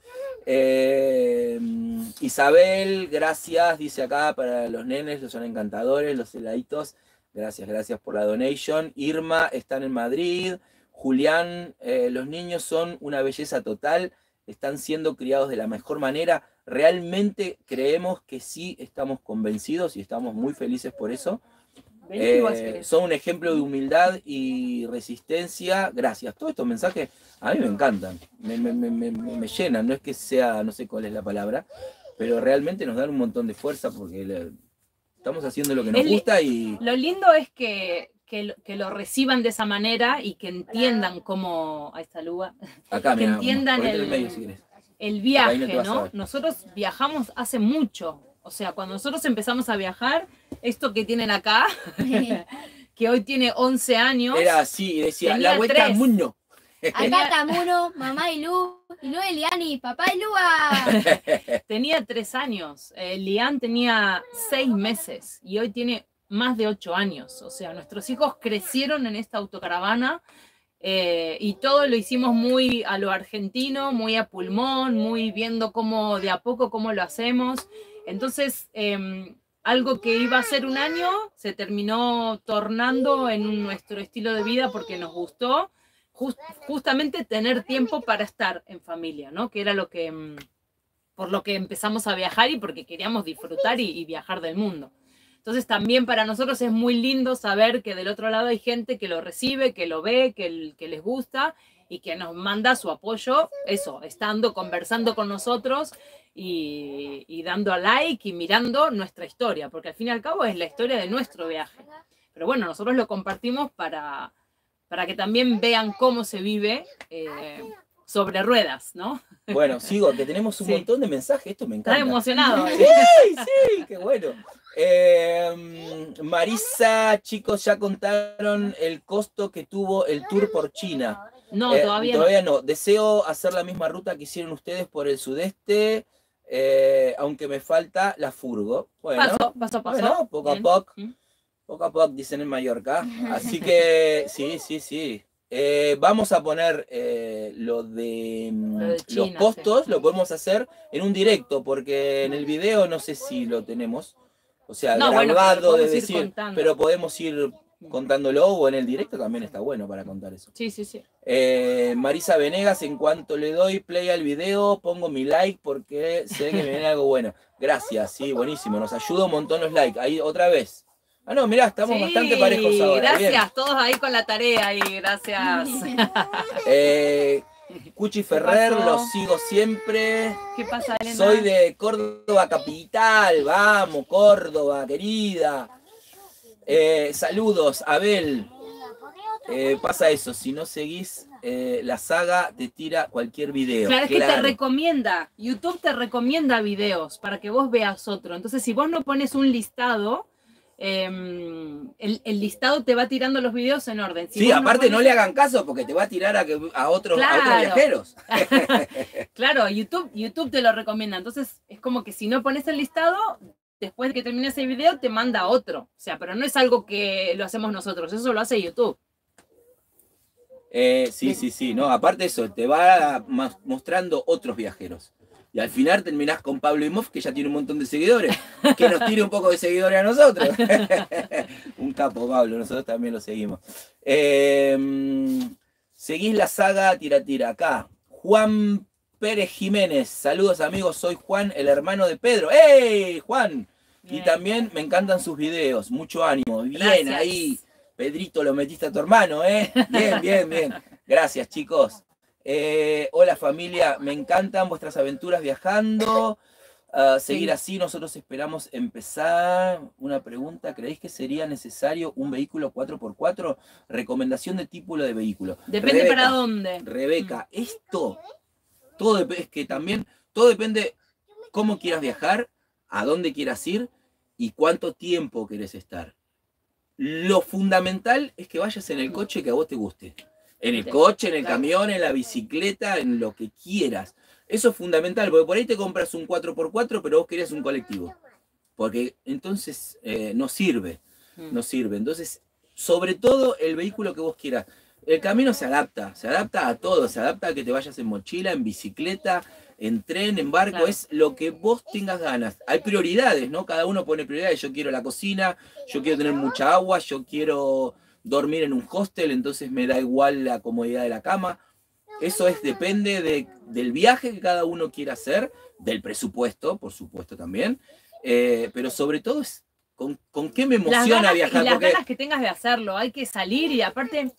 Isabel, gracias, dice acá, para los nenes, son encantadores, los heladitos. Gracias por la donation. Irma, están en Madrid. Julián, los niños son una belleza total, están siendo criados de la mejor manera. Realmente creemos que sí, estamos convencidos y estamos muy felices por eso. Son un ejemplo de humildad y resistencia. Gracias. Todos estos mensajes a mí me encantan, me llenan. No es que sea, no sé cuál es la palabra, pero realmente nos dan un montón de fuerza porque estamos haciendo lo que nos gusta. Y lo lindo es que lo reciban de esa manera y que entiendan cómo... Ahí está Luga. Acá, que mira, entiendan el viaje, ¿no? Nosotros viajamos hace mucho. O sea, cuando nosotros empezamos a viajar, esto que tienen acá, que hoy tiene 11 años... Era así, decía, la vuelta al mundo. Acá está Muno, mamá y Lu Eliani, papá y Lua. Tenía 3 años, Lian tenía 6 meses y hoy tiene más de 8 años. O sea, nuestros hijos crecieron en esta autocaravana y todo lo hicimos muy a lo argentino, muy a pulmón, muy viendo cómo de a poco cómo lo hacemos. Entonces, algo que iba a ser un año se terminó tornando en nuestro estilo de vida porque nos gustó. Justamente tener tiempo para estar en familia, ¿no? Que era por lo que empezamos a viajar y porque queríamos disfrutar y viajar del mundo. Entonces también para nosotros es muy lindo saber que del otro lado hay gente que lo recibe, que lo ve, que les gusta y que nos manda su apoyo, eso, estando, conversando con nosotros y dando a like y mirando nuestra historia, porque al fin y al cabo es la historia de nuestro viaje. Pero bueno, nosotros lo compartimos para que también vean cómo se vive sobre ruedas, ¿no? Bueno, sigo, que tenemos un montón de mensajes, esto me encanta. Está emocionado. Sí, qué bueno. Marisa, chicos, ya contaron el costo que tuvo el tour por China. No, todavía no. Deseo hacer la misma ruta que hicieron ustedes por el sudeste, aunque me falta la furgo. Bueno, paso a paso. Bueno, poco a poco. Poco a poco, dicen en Mallorca. Así que sí. Vamos a poner lo de China, los costos, lo podemos hacer en un directo, porque en el video no sé si lo tenemos. O sea, grabado de decir, pero podemos ir contándolo, o en el directo también está bueno para contar eso. Sí. Marisa Venegas, en cuanto le doy play al video, pongo mi like porque sé que me viene algo bueno. Gracias, sí, buenísimo. Nos ayuda un montón los likes. Ahí otra vez. Ah, no, mirá, estamos bastante parejos ahora. Gracias, bien. Todos ahí con la tarea y gracias. Cuchi Ferrer, los sigo siempre. ¿Qué pasa, Elena? Soy de Córdoba capital, vamos, Córdoba, querida. Saludos, Abel. Pasa eso, si no seguís la saga, te tira cualquier video. Claro, es que te recomienda, YouTube te recomienda videos para que vos veas otro. Entonces, si vos no pones un listado, el listado te va tirando los videos en orden. Si sí, aparte no le hagan caso porque te va a tirar a otros viajeros. Claro, YouTube te lo recomienda. Entonces es como que si no pones el listado, después de que termine ese video te manda otro. O sea, pero no es algo que lo hacemos nosotros, eso lo hace YouTube. Sí. No, aparte eso, te va mostrando otros viajeros. Y al final terminás con Pablo Imhoff, que ya tiene un montón de seguidores. Que nos tire un poco de seguidores a nosotros. Un capo, Pablo, nosotros también lo seguimos. Seguís la saga Tira acá. Juan Pérez Jiménez. Saludos, amigos. Soy Juan, el hermano de Pedro. ¡Hey, Juan! Bien. Y también me encantan sus videos. Mucho ánimo. Bien, gracias. Ahí. Pedrito, lo metiste a tu hermano, ¿eh? Bien. Gracias, chicos. Hola familia, me encantan vuestras aventuras viajando. seguir Sí. así. Nosotros esperamos empezar. Una pregunta, ¿creéis que sería necesario un vehículo 4x4? Recomendación de tipo de vehículo. Depende para dónde. Rebeca, esto, es que también, todo depende cómo quieras viajar, a dónde quieras ir y cuánto tiempo querés estar. Lo fundamental es que vayas en el coche que a vos te guste. En el coche, en el camión, en la bicicleta, en lo que quieras. Eso es fundamental, porque por ahí te compras un 4x4, pero vos querías un colectivo. Porque entonces no sirve, no sirve. Entonces, sobre todo el vehículo que vos quieras. El camino se adapta a todo, se adapta a que te vayas en mochila, en bicicleta, en tren, en barco, Claro. es lo que vos tengas ganas. Hay prioridades, ¿no? Cada uno pone prioridades. Yo quiero la cocina, yo quiero tener mucha agua, yo quiero dormir en un hostel, entonces me da igual la comodidad de la cama. Eso depende del viaje que cada uno quiera hacer, del presupuesto, por supuesto también, pero sobre todo es con qué me emociona viajar. Y las ganas que tengas de hacerlo, hay que salir y aparte...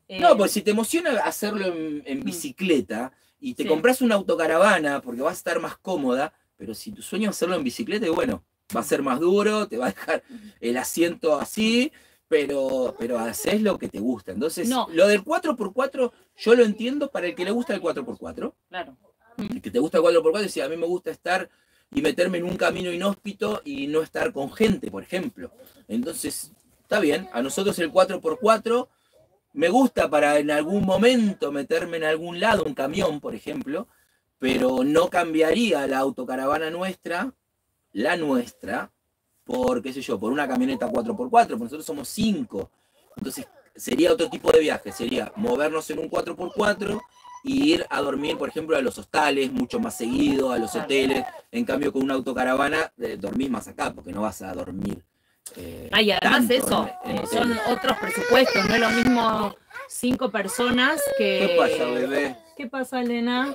No, pues si te emociona hacerlo en bicicleta y te compras una autocaravana porque vas a estar más cómoda, pero si tu sueño es hacerlo en bicicleta, y bueno, va a ser más duro, te va a dejar el asiento así, pero haces lo que te gusta. Entonces, lo del 4x4 yo lo entiendo para el que le gusta el 4x4. Claro. El que te gusta el 4x4 decía, a mí me gusta estar y meterme en un camino inhóspito y no estar con gente, por ejemplo. Entonces, está bien, a nosotros el 4x4 me gusta para en algún momento meterme en algún lado, un camión, por ejemplo, pero no cambiaría la autocaravana nuestra, la nuestra, por, qué sé yo, por una camioneta 4x4, porque nosotros somos 5. Entonces, sería otro tipo de viaje, sería movernos en un 4x4 y ir a dormir, por ejemplo, a los hostales, mucho más seguido, a los hoteles. En cambio, con una autocaravana, dormís más acá, porque no vas a dormir. Y además eso, son otros presupuestos, no es lo mismo 5 personas que... ¿Qué pasa, bebé? ¿Qué pasa, Elena?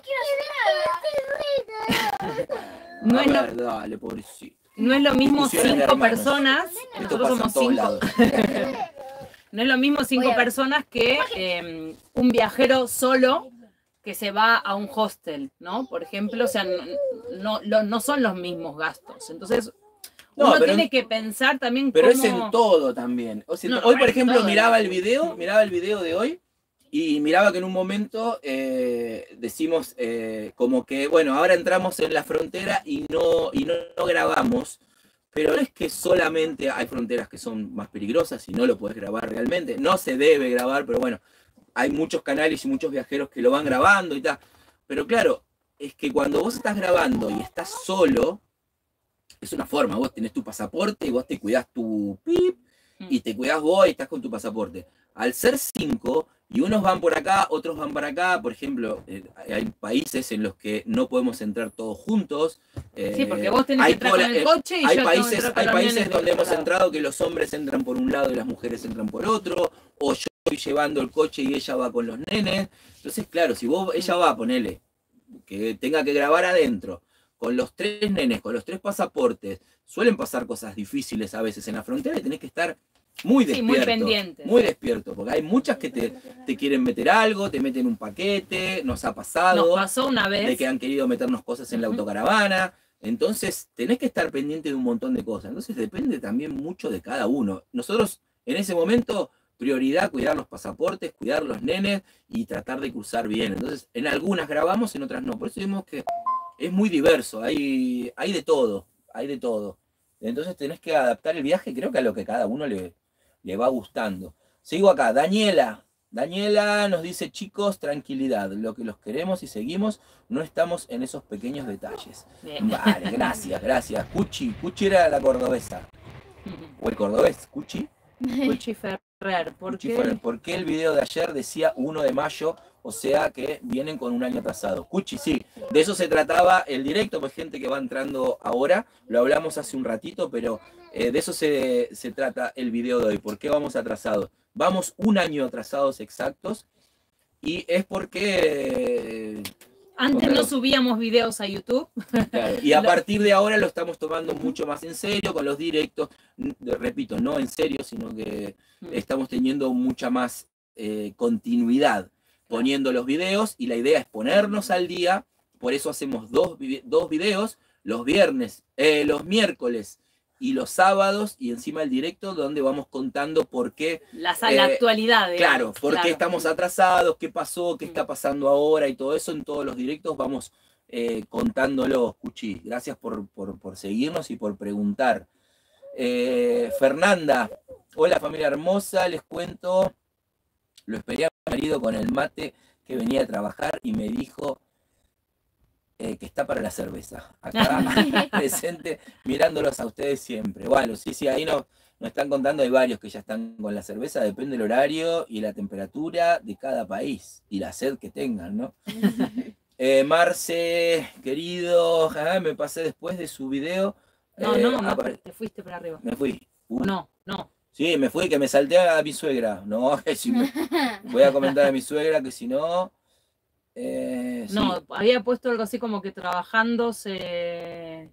No es dale, pobrecito. No es lo mismo Discusiones de 5 hermanos. personas, Esto nosotros pasa somos en todos 5. lados. No es lo mismo 5 personas que un viajero solo que se va a un hostel, ¿no? Por ejemplo, o sea, no son los mismos gastos. Entonces, uno tiene que pensar también pero cómo... es en todo también. O sea, hoy, por ejemplo, miraba el video de hoy y miraba que en un momento decimos como que, bueno, ahora entramos en la frontera y no grabamos. Pero no es que solamente hay fronteras que son más peligrosas y no lo puedes grabar realmente. No se debe grabar, pero bueno, hay muchos canales y muchos viajeros que lo van grabando y tal. Pero claro, es que cuando vos estás grabando y estás solo, es una forma, vos tenés tu pasaporte y vos te cuidás tu pip y te cuidás vos y estás con tu pasaporte. Al ser 5 y unos van por acá, otros van para acá, por ejemplo, hay países en los que no podemos entrar todos juntos. Sí, porque vos tenés que entrar con el coche y hay yo países donde hemos entrado que los hombres entran por un lado y las mujeres entran por otro, o yo estoy llevando el coche y ella va con los nenes. Entonces, claro, si ella va a ponerle que tenga que grabar adentro, con los 3 nenes, con los 3 pasaportes, suelen pasar cosas difíciles a veces en la frontera y tenés que estar muy despierto. Muy pendiente. Muy despierto, porque hay muchas que te quieren meter algo, te meten un paquete, nos ha pasado. Nos pasó una vez. De que han querido meternos cosas en la autocaravana. Entonces, tenés que estar pendiente de un montón de cosas. Entonces, depende también mucho de cada uno. Nosotros, en ese momento, prioridad, cuidar los pasaportes, cuidar los nenes y tratar de cruzar bien. Entonces, en algunas grabamos, en otras no. Por eso vemos que es muy diverso, hay de todo, hay de todo. Entonces tenés que adaptar el viaje, creo que a lo que cada uno le va gustando. Sigo acá, Daniela nos dice, chicos, tranquilidad, lo que los queremos y seguimos, no estamos en esos pequeños detalles. Bien. Vale, gracias. Cuchi era la cordobesa. O el cordobés, Cuchi. Cuchi Ferrer, ¿por qué el video de ayer decía 1 de mayo? O sea que vienen con un año atrasado. Cuchi, sí, de eso se trataba el directo, pues gente que va entrando ahora, lo hablamos hace un ratito, pero de eso se trata el video de hoy. ¿Por qué vamos atrasados? Vamos un año atrasados exactos y es porque... Antes no subíamos videos a YouTube. Claro, y a partir de ahora lo estamos tomando mucho más en serio con los directos. Repito, no en serio, sino que estamos teniendo mucha más continuidad poniendo los videos y la idea es ponernos al día. Por eso hacemos dos videos, los viernes, los miércoles y los sábados, y encima el directo donde vamos contando por qué. La actualidad. Claro, por qué estamos atrasados, qué pasó, qué está pasando ahora y todo eso en todos los directos vamos contándolo, Cuchi. Gracias por seguirnos y por preguntar. Fernanda, hola familia hermosa, les cuento, lo esperé a mi marido con el mate que venía a trabajar y me dijo que está para la cerveza. Acá presente, mirándolos a ustedes siempre. Bueno, sí, ahí nos están contando, hay varios que ya están con la cerveza, depende del horario y la temperatura de cada país y la sed que tengan, ¿no? Marce, querido, me pasé después de su video. No, te fuiste para arriba. Me fui. No. Sí, me fui, que me salté a mi suegra. No, voy a comentar a mi suegra que si no... no, sí. Había puesto algo así como que trabajando No sé,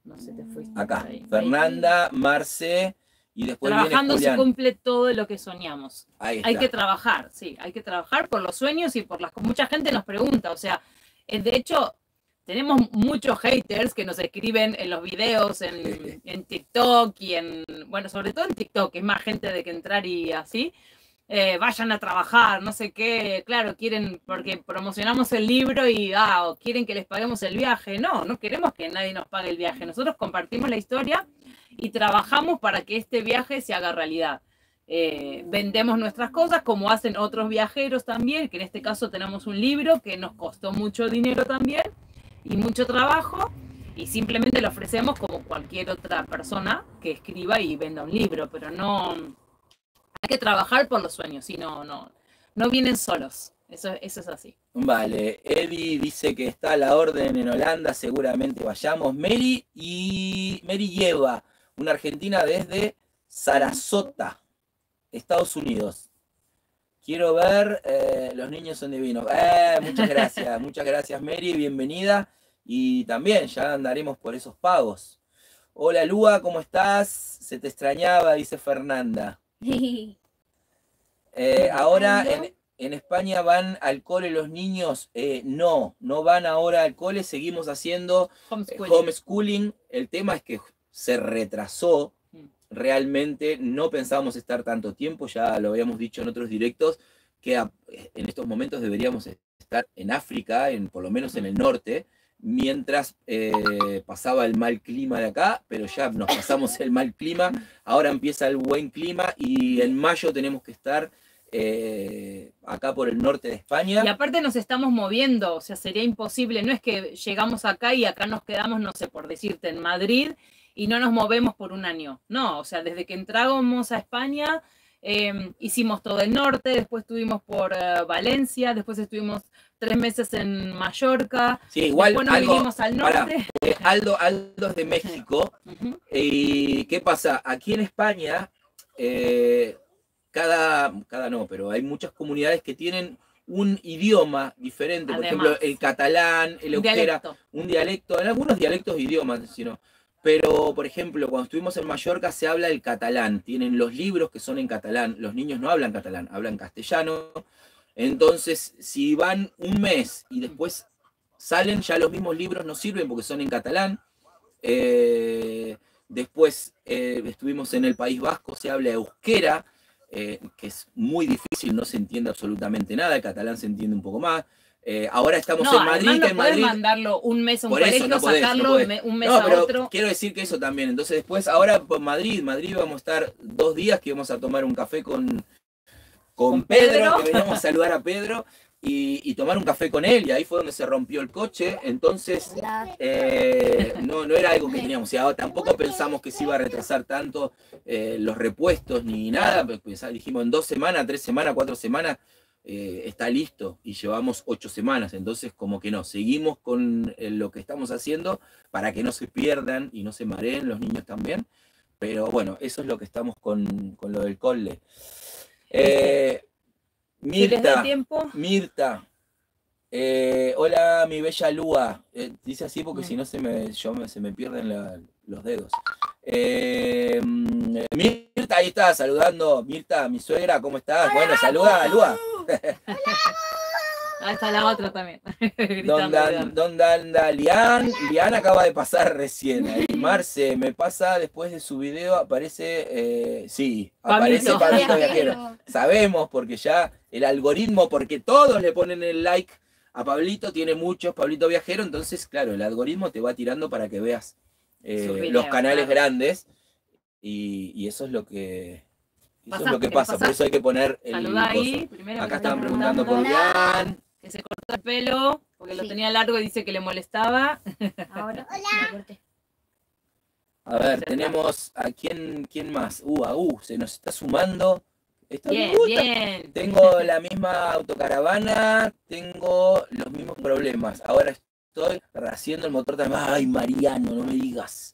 te fuiste. Acá, Fernanda, Marce... Y después trabajando viene se cumple todo lo que soñamos. Hay que trabajar, sí, hay que trabajar por los sueños y por las... Mucha gente nos pregunta, o sea, de hecho, tenemos muchos haters que nos escriben en los videos, en TikTok y bueno, sobre todo en TikTok, que es más gente de que entrar y así, vayan a trabajar, no sé qué, claro, quieren, porque promocionamos el libro y o quieren que les paguemos el viaje. No queremos que nadie nos pague el viaje, nosotros compartimos la historia y trabajamos para que este viaje se haga realidad. Vendemos nuestras cosas como hacen otros viajeros también, que en este caso tenemos un libro que nos costó mucho dinero también y mucho trabajo, y simplemente lo ofrecemos como cualquier otra persona que escriba y venda un libro, pero no hay que trabajar por los sueños, si no vienen solos. Eso es así. Vale, Eddie dice que está a la orden en Holanda, seguramente vayamos. Mary lleva una argentina desde Sarasota, Estados Unidos. Quiero ver, los niños son divinos. Muchas gracias Mary, bienvenida. Y también ya andaremos por esos pagos. Hola Lua, ¿cómo estás? Se te extrañaba, dice Fernanda. Ahora en España van al cole los niños. No van ahora al cole, seguimos haciendo homeschooling. El tema es que se retrasó. Realmente no pensábamos estar tanto tiempo, ya lo habíamos dicho en otros directos, que en estos momentos deberíamos estar en África, por lo menos en el norte, mientras pasaba el mal clima de acá, pero ya nos pasamos el mal clima, ahora empieza el buen clima y en mayo tenemos que estar acá por el norte de España. Y aparte nos estamos moviendo, o sea, sería imposible, no es que llegamos acá y acá nos quedamos, no sé, por decirte, en Madrid, y no nos movemos por un año. No, o sea, desde que entramos a España, hicimos todo el norte, después estuvimos por Valencia, después estuvimos 3 meses en Mallorca. Sí, igual después nos vinimos al norte. Aldo es de México. ¿Y qué pasa? Aquí en España, pero hay muchas comunidades que tienen un idioma diferente. Además, por ejemplo, el catalán, el euskera, un dialecto, en algunos dialectos idiomas, sino. Pero, por ejemplo, cuando estuvimos en Mallorca se habla el catalán, tienen los libros que son en catalán, los niños no hablan catalán, hablan castellano, entonces si van un mes y después salen, ya los mismos libros no sirven porque son en catalán. Después estuvimos en el País Vasco, se habla euskera, que es muy difícil, no se entiende absolutamente nada, el catalán se entiende un poco más. Ahora estamos en Madrid. No podés mandarlo un mes a un colegio, sacarlo un mes a otro. Quiero decir que eso también. Entonces después, ahora por Madrid vamos a estar 2 días que vamos a tomar un café con Pedro, que veníamos a saludar a Pedro y tomar un café con él, y ahí fue donde se rompió el coche. Entonces no era algo que teníamos, o sea, tampoco pensamos que se iba a retrasar tanto los repuestos ni nada, pues dijimos en 2 semanas, 3 semanas, 4 semanas está listo, y llevamos 8 semanas, entonces como que no, seguimos con lo que estamos haciendo para que no se pierdan y no se mareen los niños también, pero bueno, eso es lo que estamos con lo del cole. Mirta, hola mi bella Lua, dice así porque si no se me pierden los dedos. Mirta, ahí está, saludando. Mirta, mi suegra, ¿cómo estás? Hola, bueno, saluda a Lua. Ahí está la otra también. Gritando. ¿Dónde anda Lian? Lian acaba de pasar recién. Ahí Marce me pasa después de su video, aparece, sí, aparece Pablito Viajero. Sabemos porque ya el algoritmo, porque todos le ponen el like a Pablito, tiene muchos Pablito Viajero, entonces claro, el algoritmo te va tirando para que veas los canales grandes y eso es lo que... Eso es lo que pasa, por eso hay que poner el coso. Ahí, acá estaban preguntando por Lian. Que se cortó el pelo, porque lo tenía largo y dice que le molestaba. Ahora, A ver, tenemos a quién más. Se nos está sumando. Bien, bien. Tengo la misma autocaravana, tengo los mismos problemas. Ahora estoy haciendo el motor también. Ay, Mariano, no me digas.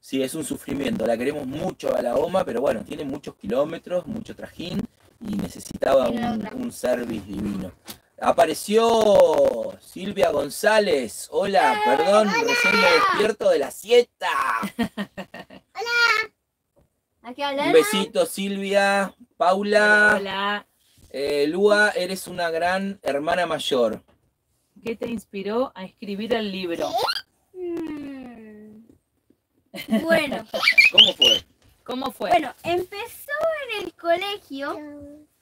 Sí, es un sufrimiento. La queremos mucho a la OMA, pero bueno, tiene muchos kilómetros, mucho trajín y necesitaba un service divino. Apareció Silvia González. Hola, perdón, recién me despierto de la siesta. Hola. Aquí Un besito, Silvia. Paula. Hola. Lua, eres una gran hermana mayor. ¿Qué te inspiró a escribir el libro? Bueno. ¿Cómo fue? Bueno, empezó en el colegio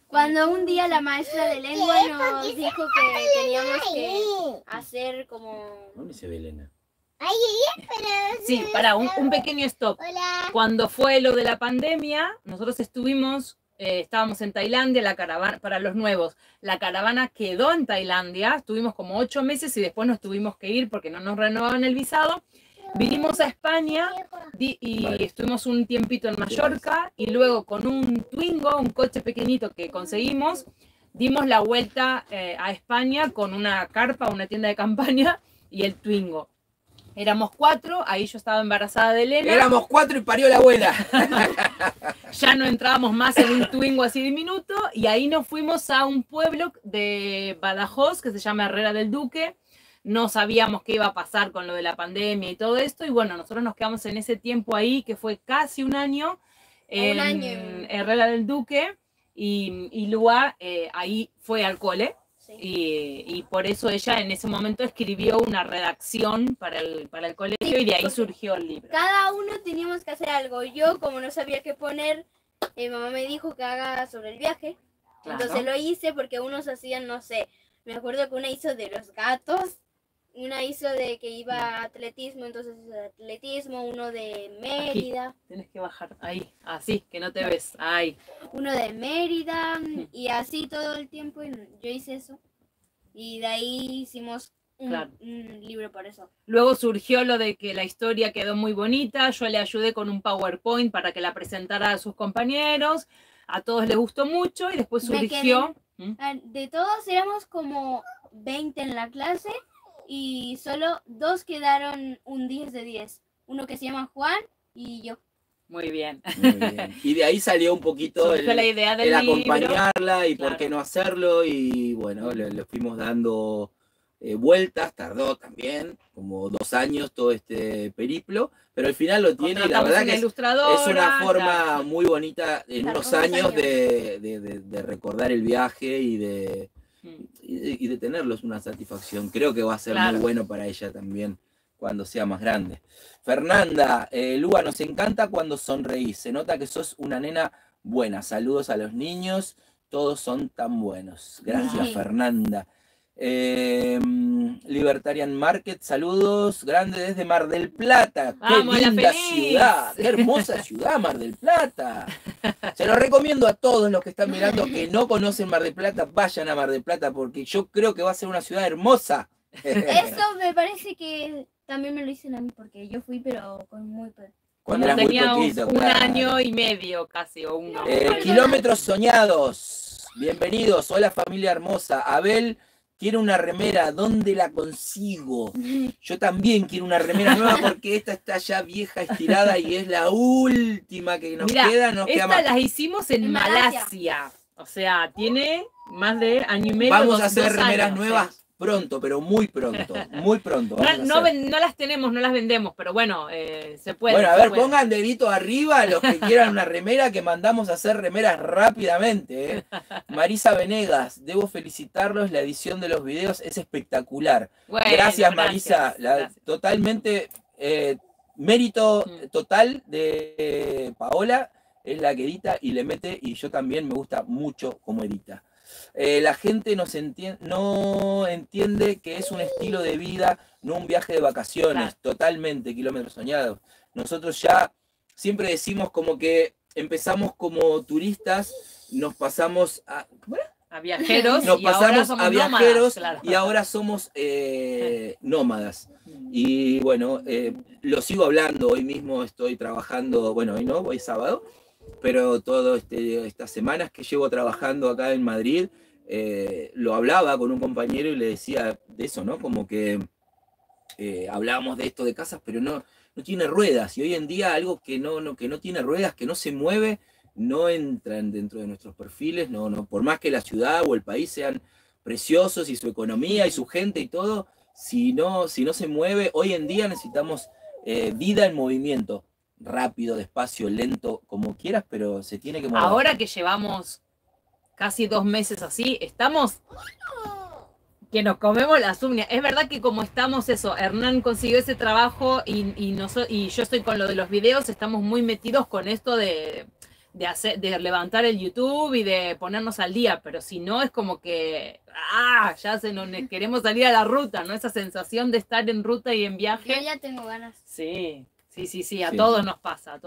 cuando un día la maestra de lengua nos dijo que teníamos que hacer como... ¿Dónde se ve Elena? Sí, para un pequeño stop. Cuando fue lo de la pandemia, nosotros estábamos en Tailandia, la caravana, para los nuevos, la caravana quedó en Tailandia, estuvimos como 8 meses y después nos tuvimos que ir porque no nos renovaban el visado. Vinimos a España y estuvimos un tiempito en Mallorca y luego con un Twingo, un coche pequeñito que conseguimos, dimos la vuelta a España con una carpa, una tienda de campaña y el Twingo. Éramos 4, ahí yo estaba embarazada de Elena. Éramos 4 y parió la abuela. Ya no entrábamos más en un Twingo así diminuto y ahí nos fuimos a un pueblo de Badajoz que se llama Herrera del Duque. No sabíamos qué iba a pasar con lo de la pandemia y todo esto. Y bueno, nosotros nos quedamos en ese tiempo ahí, que fue casi un año, en Herrera del Duque. Y Lua ahí fue al cole. Sí. Y por eso ella en ese momento escribió una redacción para el colegio y de ahí surgió el libro. Cada uno teníamos que hacer algo. Yo, como no sabía qué poner, mi mamá me dijo que haga sobre el viaje. Claro. Entonces lo hice porque unos hacían, no sé, me acuerdo que una hizo de los gatos. Una hizo de que iba a atletismo, entonces atletismo, uno de Mérida. Aquí, tienes que bajar, ahí, así, que no te ves, ahí. Uno de Mérida, y así todo el tiempo, y yo hice eso. Y de ahí hicimos un libro por eso. Luego surgió lo de que la historia quedó muy bonita, yo le ayudé con un PowerPoint para que la presentara a sus compañeros, a todos les gustó mucho, y después surgió... De todos éramos como 20 en la clase, y solo 2 quedaron un 10 de 10. Uno que se llama Juan y yo. Muy bien. Muy bien. Y de ahí salió un poquito la idea del el acompañarla y por qué no hacerlo. Y bueno, le fuimos dando vueltas, tardó también como 2 años todo este periplo, pero al final lo tiene y la verdad que es una forma muy bonita en unos años de recordar el viaje y de tenerlos una satisfacción. Creo que va a ser muy bueno para ella también cuando sea más grande. Fernanda, Lua, nos encanta cuando sonreís. Se nota que sos una nena buena. Saludos a los niños. Todos son tan buenos. Gracias, Fernanda. Libertarian Market, saludos. Grande desde Mar del Plata. ¡Qué linda ciudad! ¡Qué hermosa ciudad, Mar del Plata! Se lo recomiendo a todos los que están mirando que no conocen Mar del Plata, vayan a Mar del Plata porque yo creo que va a ser una ciudad hermosa. Eso me parece que también me lo dicen a mí porque yo fui, pero con muy poco. Cuando tenía un año y medio casi, o 1. Kilómetros soñados. Bienvenidos. Hola familia hermosa. Abel quiere una remera. ¿Dónde la consigo? Yo también quiero una remera nueva porque esta está ya vieja, estirada y es la última que nos queda. Estas las hicimos en Malasia. O sea, tiene más de año y medio. Vamos a hacer remeras nuevas pronto, pero muy pronto, muy pronto. No las tenemos, no las vendemos, pero bueno, se puede. Bueno, a ver, pongan dedito arriba los que quieran una remera, que mandamos a hacer remeras rápidamente. Marisa Venegas, debo felicitarlos, la edición de los videos es espectacular. Bueno, gracias, Marisa, gracias. Totalmente, mérito total de Paola, es la que edita y le mete, y yo también me gusta mucho cómo edita. La gente no entiende que es un estilo de vida, no un viaje de vacaciones, claro. Totalmente, kilómetros soñados. Nosotros ya siempre decimos como que empezamos como turistas, nos pasamos a viajeros, nos pasamos a viajeros nómadas, claro. Y ahora somos nómadas. Y bueno, lo sigo hablando, hoy mismo estoy trabajando, bueno, hoy no, hoy es sábado, pero todas estas semanas que llevo trabajando acá en Madrid, lo hablaba con un compañero y le decía de eso, ¿no? Como que hablábamos de esto de casas, pero no tiene ruedas, y hoy en día algo que no tiene ruedas, que no se mueve, no entran dentro de nuestros perfiles, por más que la ciudad o el país sean preciosos y su economía y su gente y todo, si no se mueve, hoy en día necesitamos vida en movimiento. Rápido, despacio, lento, como quieras, pero se tiene que mover. Ahora que llevamos casi 2 meses así, estamos que nos comemos las uñas. Es verdad que como estamos eso, Hernán consiguió ese trabajo y yo estoy con lo de los videos, estamos muy metidos con esto de levantar el YouTube y de ponernos al día, pero si no es como que ya queremos salir a la ruta, ¿no? Esa sensación de estar en ruta y en viaje. Yo ya tengo ganas. Sí, a todos nos pasa,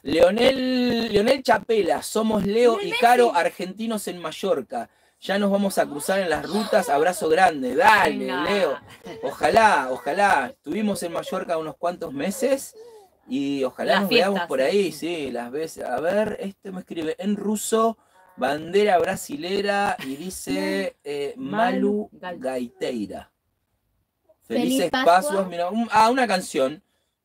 Leonel Chapela, somos Leo y Caro, argentinos en Mallorca. Ya nos vamos a cruzar en las rutas, abrazo grande, dale, venga. Leo. Ojalá. Estuvimos en Mallorca unos cuantos meses y ojalá nos veamos por ahí, sí, las veces. A ver, me escribe en ruso, bandera brasilera, y dice Malu Gaiteira. Felices Pascuas, mira, una canción.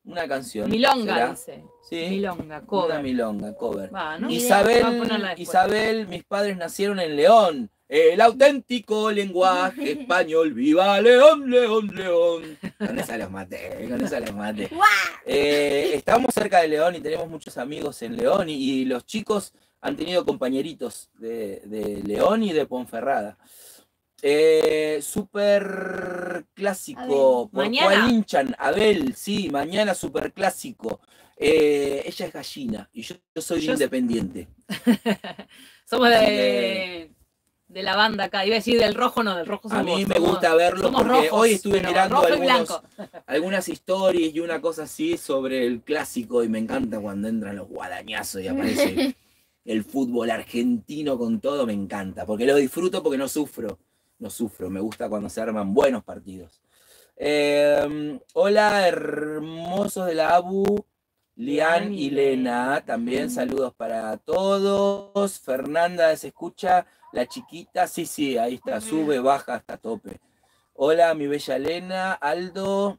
Milonga, ¿será? Dice. Sí. Milonga, cover. Una milonga, cover. ¿No? Isabel, mis padres nacieron en León. El auténtico lenguaje español. ¡Viva León, León, León! Con esa los maté. Estamos cerca de León y tenemos muchos amigos en León. Y los chicos han tenido compañeritos de León y de Ponferrada. Super clásico. ¿Por cuál hinchan? Abel, sí, mañana super clásico. Ella es gallina y yo soy Independiente. Somos de la banda acá, iba a decir del rojo, no, del rojo somos. A mí me gusta verlo porque rojos, hoy estuve mirando algunas stories y una cosa así sobre el clásico y me encanta cuando entran los guadañazos y aparece el fútbol argentino con todo, me encanta, porque lo disfruto porque no sufro, me gusta cuando se arman buenos partidos. Hola, hermosos de la ABU, Lian y Lena, también saludos para todos. Fernanda, ¿se escucha? La chiquita, sí, ahí está, sube, baja hasta tope. Hola, mi bella Lena. Aldo,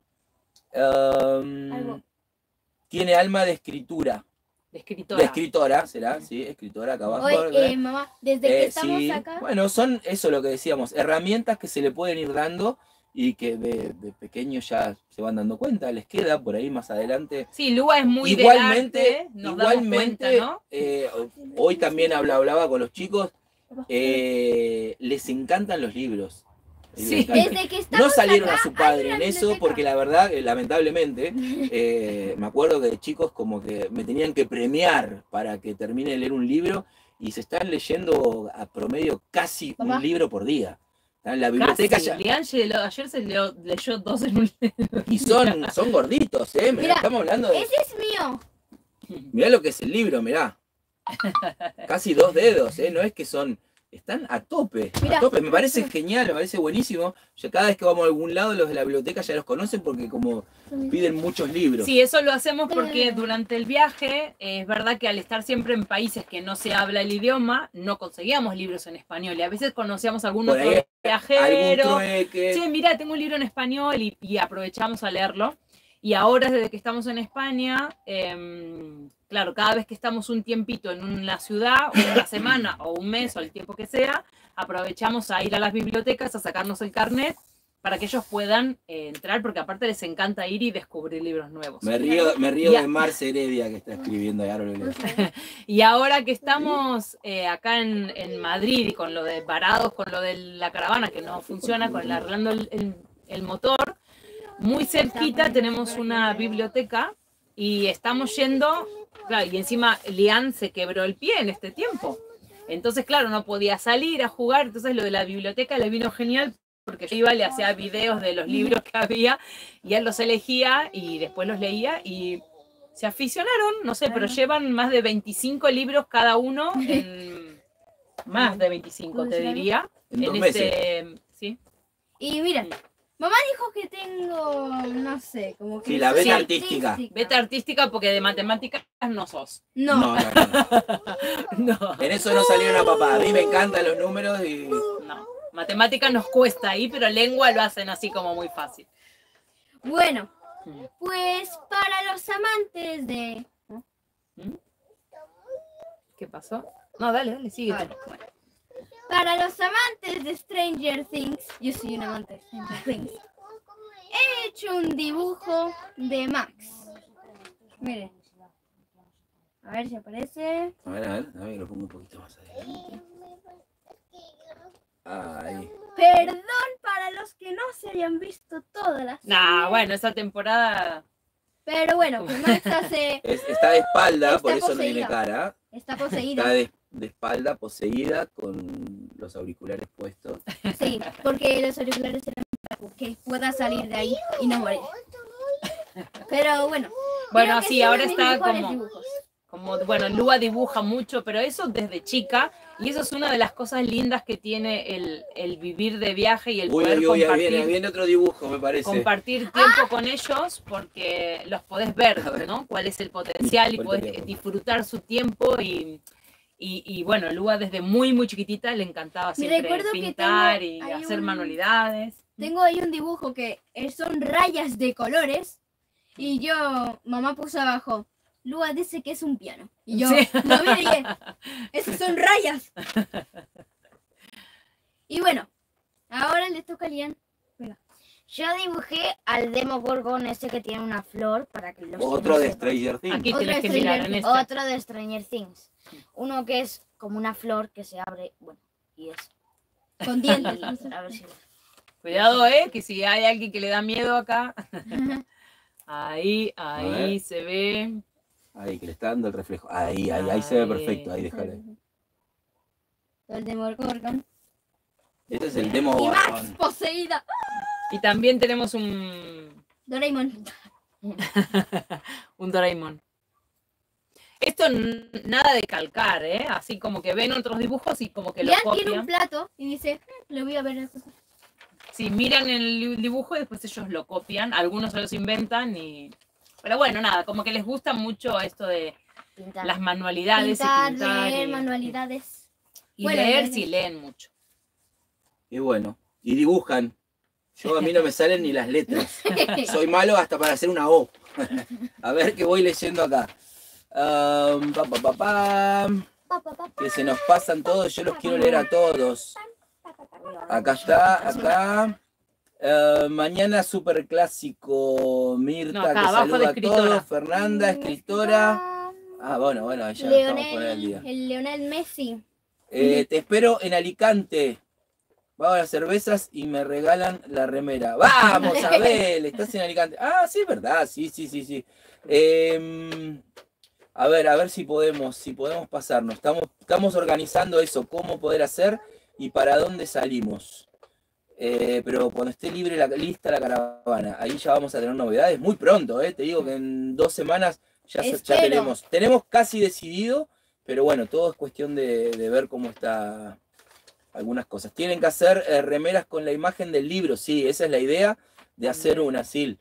tiene alma de escritura. De escritora, ¿será? Sí, escritora acá abajo. Oye, mamá, desde que estamos acá... Bueno, son eso lo que decíamos, herramientas que se le pueden ir dando y que de pequeños ya se van dando cuenta, les queda por ahí más adelante. Sí, Lua es muy igualmente, cuenta, ¿no? Hoy también hablaba con los chicos, les encantan los libros. Sí. Desde que no salieron a su padre en eso porque la verdad, lamentablemente, me acuerdo que de chicos como que me tenían que premiar para que termine de leer un libro y se están leyendo a promedio casi un libro por día. En la biblioteca casi. Ayer se leyó 2 en un libro. Y son gorditos, Mirá, estamos hablando de... Ese es mío. Mirá lo que es el libro, mirá. Casi 2 dedos, no es que son... Están a tope, mirá, a tope. Me parece genial, me parece buenísimo. Yo cada vez que vamos a algún lado, los de la biblioteca ya los conocen porque como piden muchos libros. Sí, eso lo hacemos porque durante el viaje, es verdad que al estar siempre en países que no se habla el idioma, no conseguíamos libros en español. Y a veces conocíamos algún otro viajero. Sí, mira, tengo un libro en español y aprovechamos a leerlo. Y ahora, desde que estamos en España, claro, cada vez que estamos un tiempito en una ciudad, una semana o un mes o el tiempo que sea, aprovechamos a ir a las bibliotecas, a sacarnos el carnet para que ellos puedan entrar, porque aparte les encanta ir y descubrir libros nuevos. Me río de Marce Heredia que está escribiendo ahí, ahora lo leo. Y ahora que estamos acá en Madrid y con lo de varados, con lo de la caravana que no funciona, con arreglando el motor, muy cerquita tenemos una biblioteca y estamos yendo, claro, y encima Lian se quebró el pie en este tiempo. Entonces, claro, no podía salir a jugar, entonces lo de la biblioteca le vino genial porque yo iba, le hacía videos de los libros que había y él los elegía y después los leía y se aficionaron, no sé, pero llevan más de 25 libros cada uno, más de 25 te diría. En 2 meses. Sí. Y miren, mamá dijo que tengo, no sé, como que... Sí, la beta artística. Beta artística porque de matemáticas no sos. No. No. En eso no salieron a papá. A mí me encantan los números y... No. Matemáticas nos cuesta ahí, pero lengua lo hacen así como muy fácil. Bueno, pues para los amantes de... ¿Qué pasó? No, dale, sigue. Vale, bueno. Para los amantes de Stranger Things, yo soy un amante de Stranger Things, he hecho un dibujo de Max. Miren. A ver si aparece. A ver, lo pongo un poquito más adelante. Ahí. Perdón para los que no se hayan visto todas las Nah, bueno, esa temporada... Pero bueno, pues Max hace... Está de espalda, Está por eso no tiene poseída. cara. Está poseída. Está de espalda, poseída, con los auriculares puestos. Sí, porque los auriculares eran para que pueda salir de ahí y no morir. Pero bueno. Bueno, creo que sí, es uno ahora de mis está mejores como... dibujos. Bueno, Lua dibuja mucho, pero eso desde chica, y eso es una de las cosas lindas que tiene el vivir de viaje y el poder viene otro dibujo, me parece. compartir tiempo con ellos, porque los podés ver, ¿no? Cuál es el potencial y podés disfrutar su tiempo y bueno, Lua desde muy chiquitita le encantaba siempre pintar y hacer manualidades. Tengo ahí un dibujo que son rayas de colores y mamá puso abajo, Lua dice que es un piano. Y yo, Sí. no me dije, esas son rayas. Y bueno, ahora le toca a Lian. Yo dibujé al Demogorgon ese que tiene una flor para que los... Otro de Stranger Things. Aquí Otro tenés que de mirar Stranger en este. Otro de Stranger Things. Uno que es como una flor que se abre, bueno, y es... Con dientes. A ver si... Cuidado, que si hay alguien que le da miedo acá. Ahí se ve. Ahí, que le está dando el reflejo. Ahí se ve perfecto. Ahí, déjale. El Demogorgon. Este es el Y Max Demogorgon. poseída. Y también tenemos un Doraemon. Doraemon. Esto nada de calcar, así como que ven otros dibujos y como que lo Lian tiene un copian. plato y dice, le voy a ver. Sí, miran el dibujo y después ellos lo copian. Algunos se los inventan pero bueno, nada, como que les gusta mucho esto de Pintar. las manualidades Pintar, y pintar. leer, manualidades. Y Bueno, leer, leer. sí, leen mucho. Y bueno, y dibujan. A mí no me salen ni las letras. Soy malo hasta para hacer una O. A ver qué voy leyendo acá. Que se nos pasan todos, yo los quiero leer a todos. Acá está. Mañana super clásico. Mirta, No, acá, que abajo saluda de a escritora. todos. Fernanda, escritora. Bueno, ya estamos con el día. El Lionel Messi. Te espero en Alicante. Vamos a las cervezas y me regalan la remera. ¡Vamos, Abel! ¿Estás en Alicante? Ah, sí, es verdad. Sí. A ver si podemos pasarnos. Estamos organizando eso, cómo poder hacer y para dónde salimos. Pero cuando esté lista la caravana, ahí ya vamos a tener novedades muy pronto. Te digo que en 2 semanas ya tenemos casi decidido, pero bueno, todo es cuestión de ver cómo está algunas cosas. Tienen que hacer remeras con la imagen del libro, sí, esa es la idea de hacer una, sí.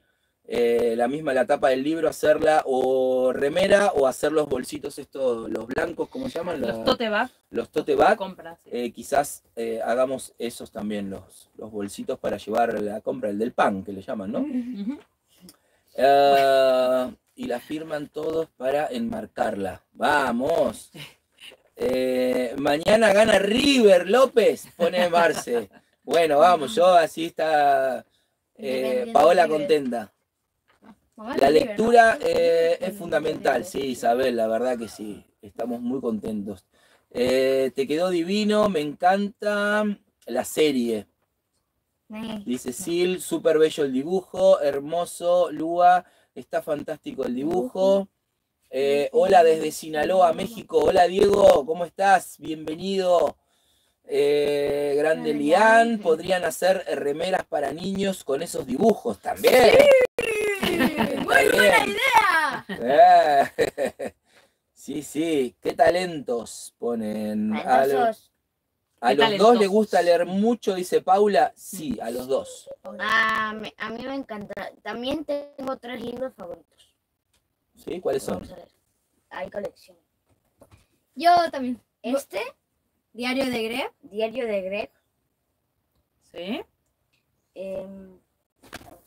La tapa del libro, hacerla o remera o hacer los bolsitos estos, los blancos, ¿cómo se llaman? Los tote bag. Los tote bag. Compras, sí. Quizás hagamos esos también, los bolsitos para llevar la compra, el del pan, que le llaman, ¿no? Ujú. Y la firman todos para enmarcarla. ¡Vamos! Mañana gana River, López, pone Marce. Bueno, vamos, yo así está Paola contenta. Mamá, La es libre, lectura ¿no? es fundamental, sí, Isabel, la verdad que sí. Estamos muy contentos. Te quedó divino, me encanta la serie. Dice Sil, súper bello el dibujo, hermoso, Lua, está fantástico el dibujo. Hola desde Sinaloa, México. Hola Diego, ¿cómo estás? Bienvenido. Grande Lian, podrían hacer remeras para niños con esos dibujos también. ¡Muy buena idea! Sí, sí, qué talentos ponen. A los Qué dos talentosos. les gusta leer mucho, dice Paula. Sí, a los dos. A mí me encanta. También tengo 3 libros favoritos. ¿Sí? ¿Cuáles son? Vamos a ver. Hay colección. Yo también. Este, Diario de Greg. Diario de Greg. ¿Sí? Yo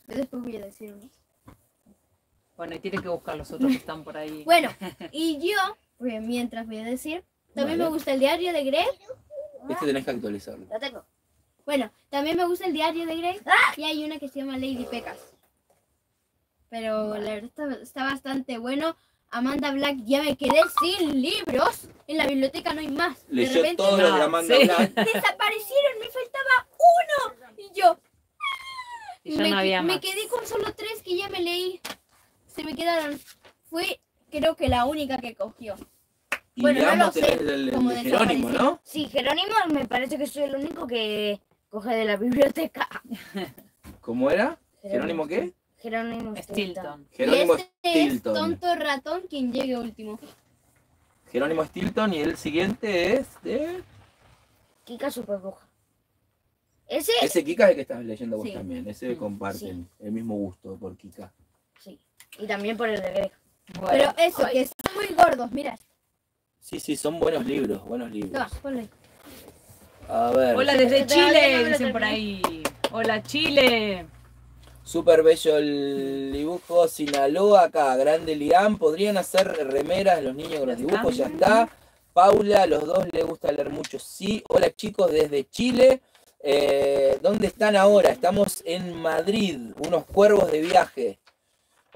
después voy a decir uno. Bueno, y tiene que buscar los otros que están por ahí. Bueno, y yo, pues, mientras voy a decir, también Vale. me gusta el Diario de Greg. Este tenés que actualizarlo. Lo tengo. Bueno, también me gusta el Diario de Greg. Y hay una que se llama Lady Pecas. Pero la verdad está bastante bueno. Amanda Black, ya me quedé sin libros. En la biblioteca no hay más. De Leyó repente todos los de no, Amanda sí. Black. desaparecieron, me faltaba uno. Y yo Y ya no había me más. quedé con solo 3 que ya me leí. Se me quedaron. Fue, creo que la única que cogió. Y Bueno, no veamos lo sé, el como de Jerónimo, desapareció. ¿no? Sí, Jerónimo me parece que soy el único que coge de la biblioteca. ¿Cómo era? ¿Jerónimo qué? Jerónimo Stilton. Jerónimo y este es Stilton. Tonto Ratón quien llegue último. Jerónimo Stilton y el siguiente es de... Kika Superbruja. Ese, Ese Kika es el que estás leyendo vos Sí. también. Ese comparten el mismo gusto por Kika. sí. Y también por el de Greg. Bueno, Pero eso, que están muy gordos, mira. Sí, sí, son buenos libros, buenos libros. Toma, ponlo ahí. A ver. hola desde Todavía no Chile, me lo dicen por ahí. Hola Chile. Súper bello el dibujo. Sinaloa acá, grande Liam. Podrían hacer remeras los niños con los Ya dibujos, está. ya está. Paula, los dos les gusta leer mucho, sí. Hola chicos, desde Chile. ¿Dónde están ahora? Estamos en Madrid, unos cuervos de viaje.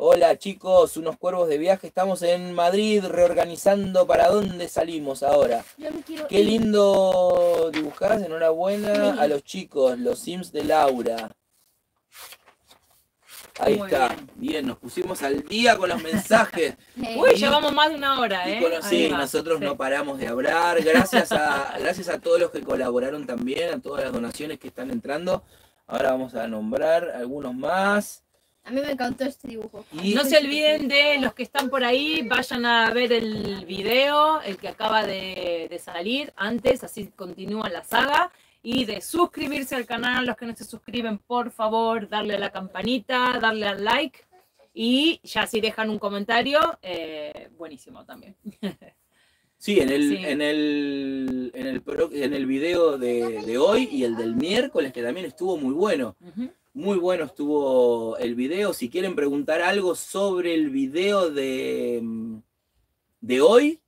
Hola chicos, unos cuervos de viaje. Estamos en Madrid reorganizando para dónde salimos ahora. Yo me quiero Qué ir. lindo dibujás, enhorabuena Sí. a los chicos, los Sims de Laura. Ahí Muy está, bien. bien, nos pusimos al día con los mensajes. Uy, Y- llevamos más de una hora, Y ¿eh? con- Ahí sí, va. nosotros Sí. no paramos de hablar. Gracias a todos los que colaboraron también, a todas las donaciones que están entrando. Ahora vamos a nombrar algunos más. A mí me encantó este dibujo. Y No se olviden de los que están por ahí, vayan a ver el video, el que acaba de salir antes, así continúa la saga. Y de suscribirse al canal, los que no se suscriben, por favor, darle a la campanita, darle al like. Y ya si dejan un comentario, buenísimo también. sí, en el, Sí. en el video de hoy y el del miércoles, que también estuvo muy bueno. Ujú. Muy bueno estuvo el video. Si quieren preguntar algo sobre el video de hoy,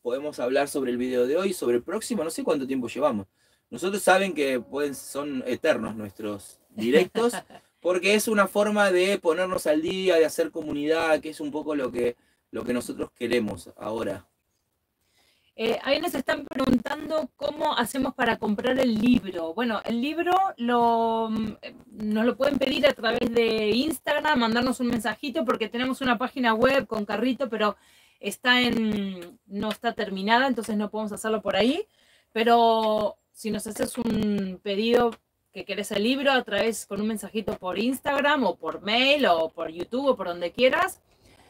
podemos hablar sobre el video de hoy, sobre el próximo. No sé cuánto tiempo llevamos. Nosotros saben que son eternos nuestros directos, porque es una forma de ponernos al día, de hacer comunidad, que es un poco lo que nosotros queremos ahora. Ahí nos están preguntando cómo hacemos para comprar el libro. Bueno, el libro nos lo pueden pedir a través de Instagram, mandarnos un mensajito, porque tenemos una página web con carrito, pero no está terminada, entonces no podemos hacerlo por ahí. Pero si nos haces un pedido que querés el libro a través con un mensajito por Instagram o por mail o por YouTube o por donde quieras,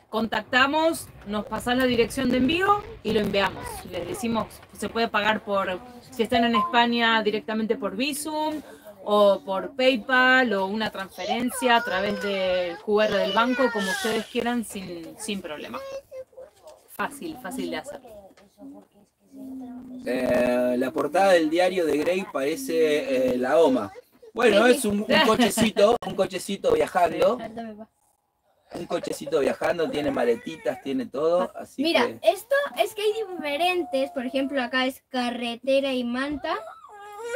contactamos, nos pasás la dirección de envío y lo enviamos. Les decimos, se puede pagar si están en España, directamente por Bizum o por PayPal o una transferencia a través del QR del banco, como ustedes quieran, sin problema. Fácil de hacer. La portada del diario de Grey parece la OMA. Bueno, es un cochecito viajando. A ver, dame, pa. Un cochecito viajando, tiene maletitas, tiene todo, así Mira, que... esto es que hay diferentes. Por ejemplo, acá es carretera y manta.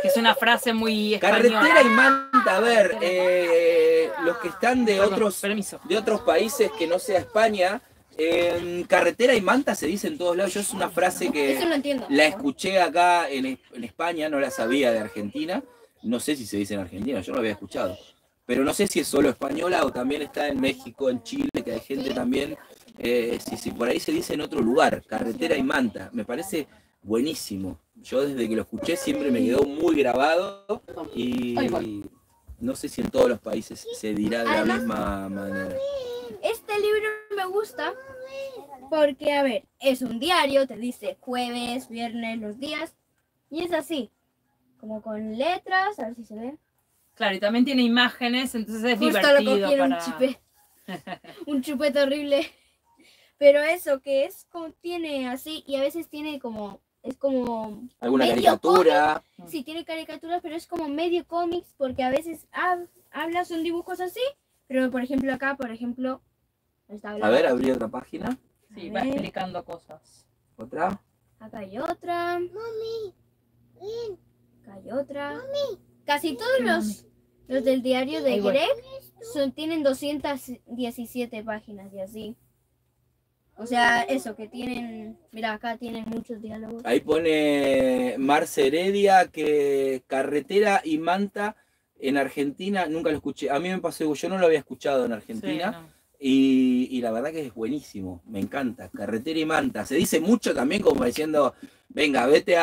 que es una frase muy española. Carretera y manta, a ver, los que están de otros países que no sea España, carretera y manta se dice en todos lados. Yo es una frase que Eso no entiendo. la escuché acá en España, no la sabía de Argentina. No sé si se dice en Argentina, yo no lo había escuchado. Pero no sé si es solo española o también está en México, en Chile, que hay gente también. Si por ahí se dice en otro lugar, carretera y manta. Me parece buenísimo. Yo desde que lo escuché siempre me quedó muy grabado y no sé si en todos los países se dirá de la misma manera. Este libro me gusta porque, a ver, es un diario, te dice jueves, viernes, los días, y es así, como con letras, a ver si se ve. Claro, y también tiene imágenes, entonces es Justo divertido lo cogieron para... un chupete. Un chupete horrible. Pero eso, que es como tiene así, y a veces tiene como, es como... ¿Alguna medio caricatura? cómic. Sí, tiene caricaturas, pero es como medio cómics, porque a veces habla, son dibujos así, pero por ejemplo acá, está hablando. A ver, abrí otra página. Sí, va explicando cosas. ¿Otra? Acá hay otra. Acá hay otra. Casi todos los del diario de Greg tienen 217 páginas y así. O sea, eso, que tienen... Mira, acá tienen muchos diálogos. Ahí pone Marce Heredia que carretera y manta en Argentina, nunca lo escuché. A mí me pasó, yo no lo había escuchado en Argentina. Sí, no. Y la verdad que es buenísimo, me encanta. Carretera y manta. Se dice mucho también como diciendo, venga, vete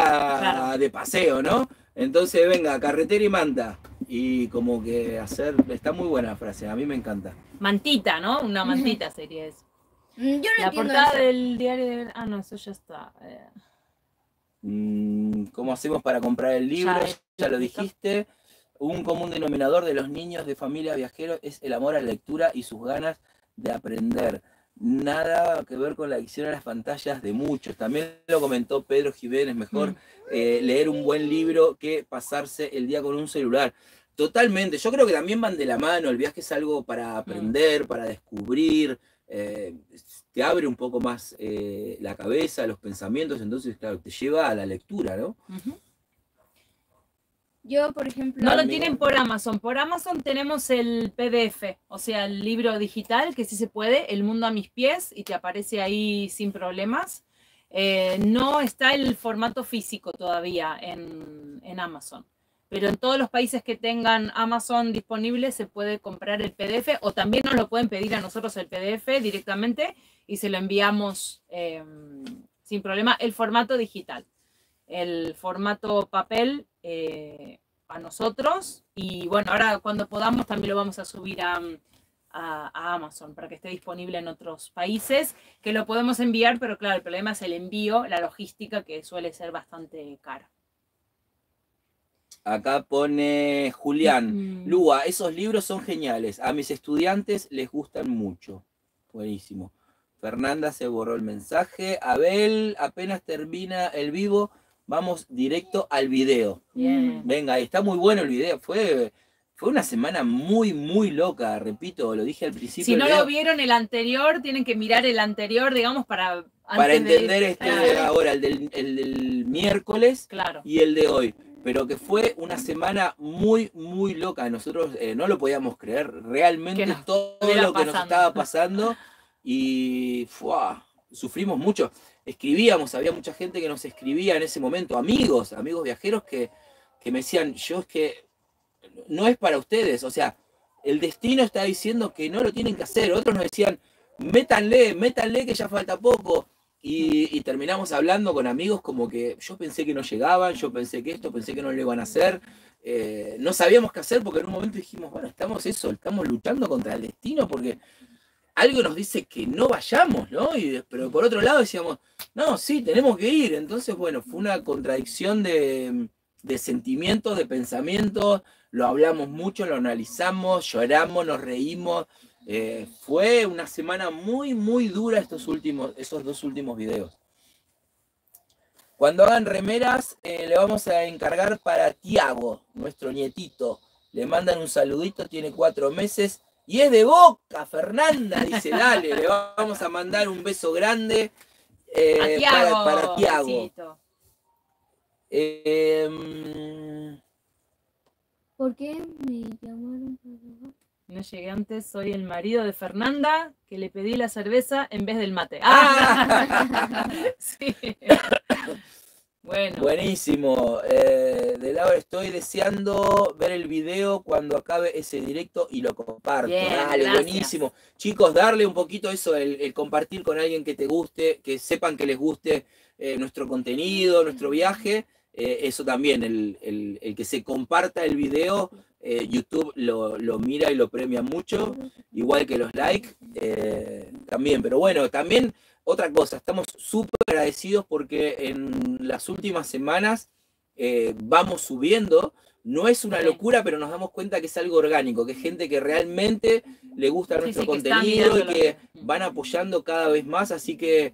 de paseo, ¿no? Entonces, venga, carretera y manta. Y como que está muy buena la frase, a mí me encanta. Mantita, ¿no? Una mantita sería eso. Yo no La entiendo portada eso. del diario de... Ah, no, eso ya está. ¿Cómo hacemos para comprar el libro? Ya lo dijiste. Un común denominador de los niños de familia viajeros es el amor a la lectura y sus ganas de aprender. Nada que ver con la adicción a las pantallas de muchos. También lo comentó Pedro Jiménez, mejor leer un buen libro que pasarse el día con un celular. Totalmente. Yo creo que también van de la mano. El viaje es algo para aprender, para descubrir. Te abre un poco más la cabeza, los pensamientos. Entonces, claro, te lleva a la lectura, ¿no? Yo, por ejemplo... No lo tienen por Amazon. Por Amazon tenemos el PDF, o sea, el libro digital, que sí se puede, El mundo a mis pies, y te aparece ahí sin problemas. No está el formato físico todavía en Amazon. Pero en todos los países que tengan Amazon disponible se puede comprar el PDF, o también nos lo pueden pedir a nosotros el PDF directamente y se lo enviamos sin problema. El formato digital. El formato papel a nosotros, y bueno, ahora cuando podamos también lo vamos a subir a Amazon para que esté disponible en otros países, que lo podemos enviar, pero claro, el problema es el envío, la logística, que suele ser bastante cara. Acá pone Julián, Lua, esos libros son geniales, a mis estudiantes les gustan mucho. Buenísimo. Fernanda se borró el mensaje. Abel, apenas termina el vivo, vamos directo al video. Bien. Venga, está muy bueno el video. Fue una semana muy, muy loca, repito, lo dije al principio. Si no lo vieron el anterior, tienen que mirar el anterior, digamos, para entender ahora, el del miércoles, claro, y el de hoy. Pero que fue una semana muy, muy loca. Nosotros no lo podíamos creer realmente todo lo que nos estaba pasando. Y sufrimos mucho. Escribíamos, había mucha gente que nos escribía en ese momento, amigos viajeros que me decían, yo es que no es para ustedes, o sea, el destino está diciendo que no lo tienen que hacer. Otros nos decían, métanle que ya falta poco. Y terminamos hablando con amigos como que yo pensé que no llegaban, yo pensé que pensé que no lo iban a hacer. No sabíamos qué hacer porque en un momento dijimos, bueno, estamos luchando contra el destino porque algo nos dice que no vayamos, ¿no? Pero por otro lado decíamos, no, sí, tenemos que ir. Entonces, bueno, fue una contradicción de sentimientos, de pensamientos. Lo hablamos mucho, lo analizamos, lloramos, nos reímos. Fue una semana muy, muy dura esos dos últimos videos. Cuando hagan remeras, le vamos a encargar para Tiago, nuestro nietito. Le mandan un saludito, tiene 4 meses. Y es de Boca, Fernanda, dice, dale, le vamos a mandar un beso grande a Tiago, para Tiago. ¿Por qué me llamaron? No llegué antes, soy el marido de Fernanda, que le pedí la cerveza en vez del mate. Sí. Bueno. Buenísimo. De Laura, estoy deseando ver el video cuando acabe ese directo y lo comparto. Bien, dale, gracias. buenísimo. Chicos, darle un poquito eso, el compartir con alguien que te guste, que sepan que les guste nuestro contenido, nuestro viaje. Eso también, el que se comparta el video, YouTube lo mira y lo premia mucho, igual que los likes también. Pero bueno, también otra cosa, estamos súper agradecidos porque en las últimas semanas vamos subiendo. No es una locura, pero nos damos cuenta que es algo orgánico, que es gente que realmente le gusta nuestro contenido y que van apoyando cada vez más. Así que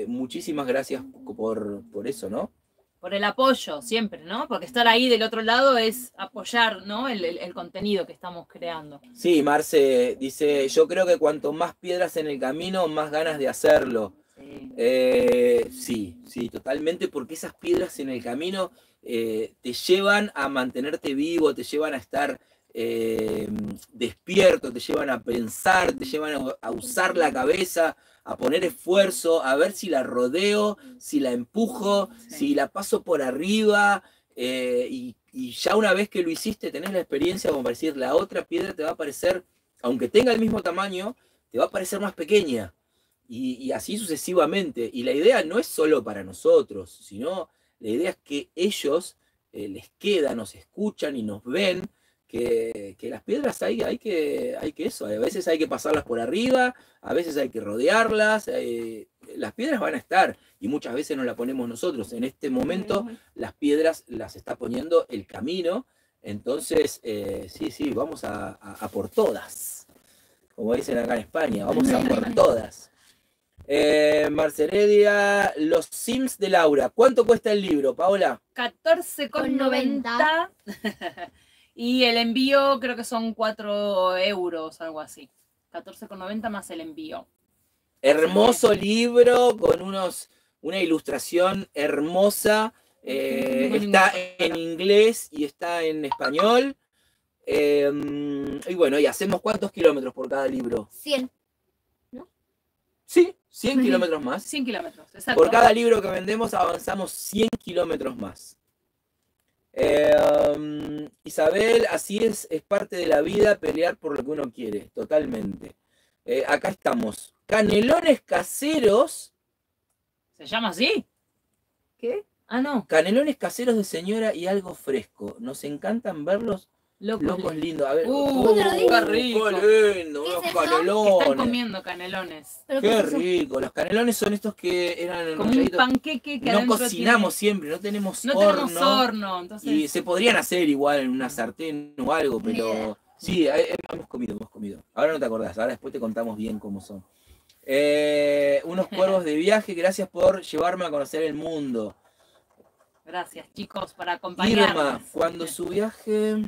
muchísimas gracias por eso, ¿no? Por el apoyo, siempre, ¿no? Porque estar ahí del otro lado es apoyar, ¿no? El contenido que estamos creando. Sí, Marce dice, yo creo que cuanto más piedras en el camino, más ganas de hacerlo. Sí, sí, totalmente, porque esas piedras en el camino te llevan a mantenerte vivo, te llevan a estar despierto, te llevan a pensar, te llevan a usar la cabeza, a poner esfuerzo, a ver si la rodeo, si la empujo, si la paso por arriba, y ya una vez que lo hiciste, tenés la experiencia como para decir, la otra piedra te va a parecer, aunque tenga el mismo tamaño, te va a parecer más pequeña, y así sucesivamente. Y la idea no es solo para nosotros, sino la idea es que ellos les queda, nos escuchan y nos ven, que las piedras hay que eso, a veces hay que pasarlas por arriba, a veces hay que rodearlas, las piedras van a estar y muchas veces no las ponemos nosotros. En este momento las piedras las está poniendo el camino, entonces sí, vamos a por todas, como dicen acá en España, vamos a por todas. Marceledia, Los Sims de Laura. ¿Cuánto cuesta el libro, Paola? 14,90. Y el envío creo que son 4 euros, algo así. 14,90 más el envío. Hermoso libro con una ilustración hermosa. Está en inglés y está en español. Y bueno, ¿y hacemos cuántos kilómetros por cada libro? 100. ¿No? Sí, 100 kilómetros más. 100 kilómetros, exacto. Por cada libro que vendemos avanzamos 100 kilómetros más. Isabel, así es parte de la vida pelear por lo que uno quiere, totalmente. Acá estamos. Canelones caseros. ¿Se llama así? ¿Qué? Ah, no. Canelones caseros de señora y algo fresco. Nos encantan verlos. Locos lindos. A ver. ¡Qué rico! ¡Qué lindo! Unos canelones. Están comiendo canelones. ¡Qué rico! Los canelones son estos que eran como un panqueque que no cocinamos siempre, no tenemos horno. Entonces... Y se podrían hacer igual en una sartén o algo, pero sí, hemos comido. Ahora no te acordás, ahora después te contamos bien cómo son. Unos cuervos de viaje, gracias por llevarme a conocer el mundo. Gracias, chicos, por acompañarnos. Irma, cuando su viaje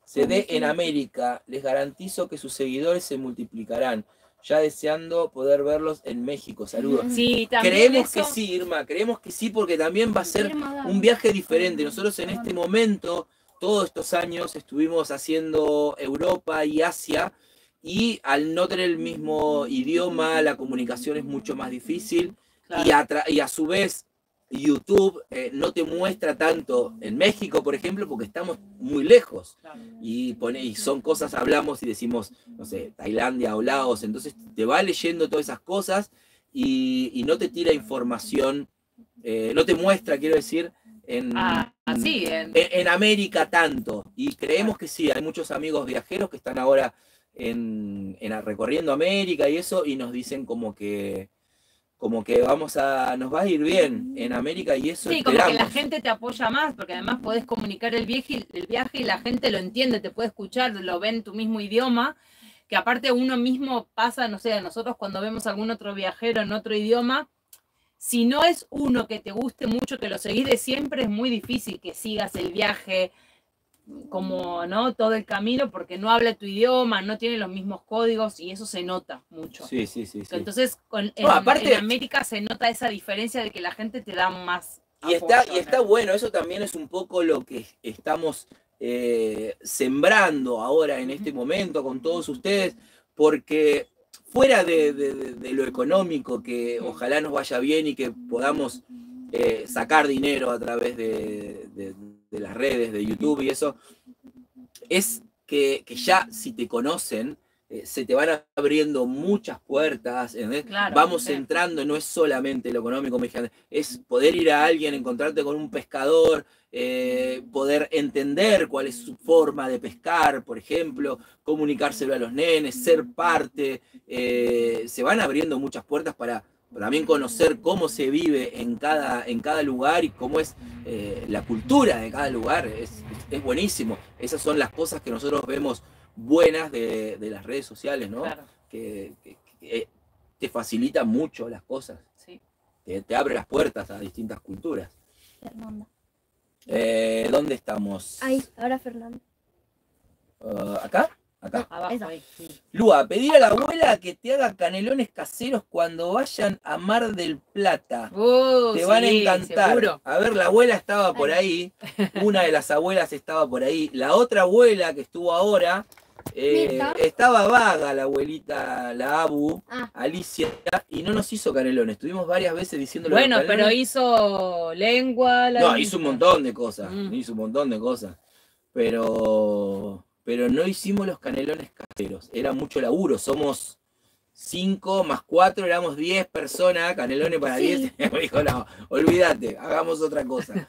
se dé en América, les garantizo que sus seguidores se multiplicarán. Ya deseando poder verlos en México. Saludos. Sí, también creemos que sí, Irma, creemos que sí, porque también va a ser un viaje diferente. Nosotros en este momento, todos estos años, estuvimos haciendo Europa y Asia, y al no tener el mismo idioma, la comunicación es mucho más difícil, claro. y a su vez YouTube no te muestra tanto en México, por ejemplo, porque estamos muy lejos, claro. y son cosas, hablamos y decimos, no sé, Tailandia o Laos, entonces te va leyendo todas esas cosas y no te tira información, no te muestra, quiero decir, en América tanto, y creemos que sí, hay muchos amigos viajeros que están ahora recorriendo América y eso, y nos dicen como que nos va a ir bien en América, y eso esperamos. Como que la gente te apoya más, porque además podés comunicar el viaje y la gente lo entiende, te puede escuchar, lo ve en tu mismo idioma, que aparte uno mismo pasa, no sé, nosotros cuando vemos a algún otro viajero en otro idioma, si no es uno que te guste mucho, que lo seguís de siempre, es muy difícil que sigas el viaje como, ¿no? Todo el camino, porque no habla tu idioma, no tiene los mismos códigos, y eso se nota mucho. Sí. Entonces, en América se nota esa diferencia de que la gente te da más Y está bueno, eso también es un poco lo que estamos sembrando ahora en este momento con todos ustedes, porque fuera de lo económico, que ojalá nos vaya bien y que podamos sacar dinero a través de las redes, de YouTube y eso, es que ya si te conocen, se te van abriendo muchas puertas, claro, vamos entrando, no es solamente lo económico, es poder ir a alguien, encontrarte con un pescador, poder entender cuál es su forma de pescar, por ejemplo, comunicárselo a los nenes, ser parte, se van abriendo muchas puertas para también conocer cómo se vive en cada lugar y cómo es la cultura de cada lugar, es buenísimo. Esas son las cosas que nosotros vemos buenas de las redes sociales, ¿no? Claro. Que te facilitan mucho las cosas. Sí. Te abre las puertas a distintas culturas. Fernanda. ¿Dónde estamos? Ahí, ahora Fernanda. ¿Acá? Acá. Abajo, ahí, sí. Lua, pedir a la abuela que te haga canelones caseros cuando vayan a Mar del Plata. Te van a encantar. Seguro. A ver, la abuela estaba por ahí. Una de las abuelas estaba por ahí. La otra abuela que estuvo ahora, estaba vaga la abuelita, la Abu, Alicia, y no nos hizo canelones. Estuvimos varias veces diciéndole. Bueno, pero hizo lengua. No, hizo un montón de cosas. Hizo un montón de cosas. Pero no hicimos los canelones caseros, era mucho laburo, somos 5 más 4, éramos 10 personas, canelones para 10, me dijo, no, olvídate, hagamos otra cosa.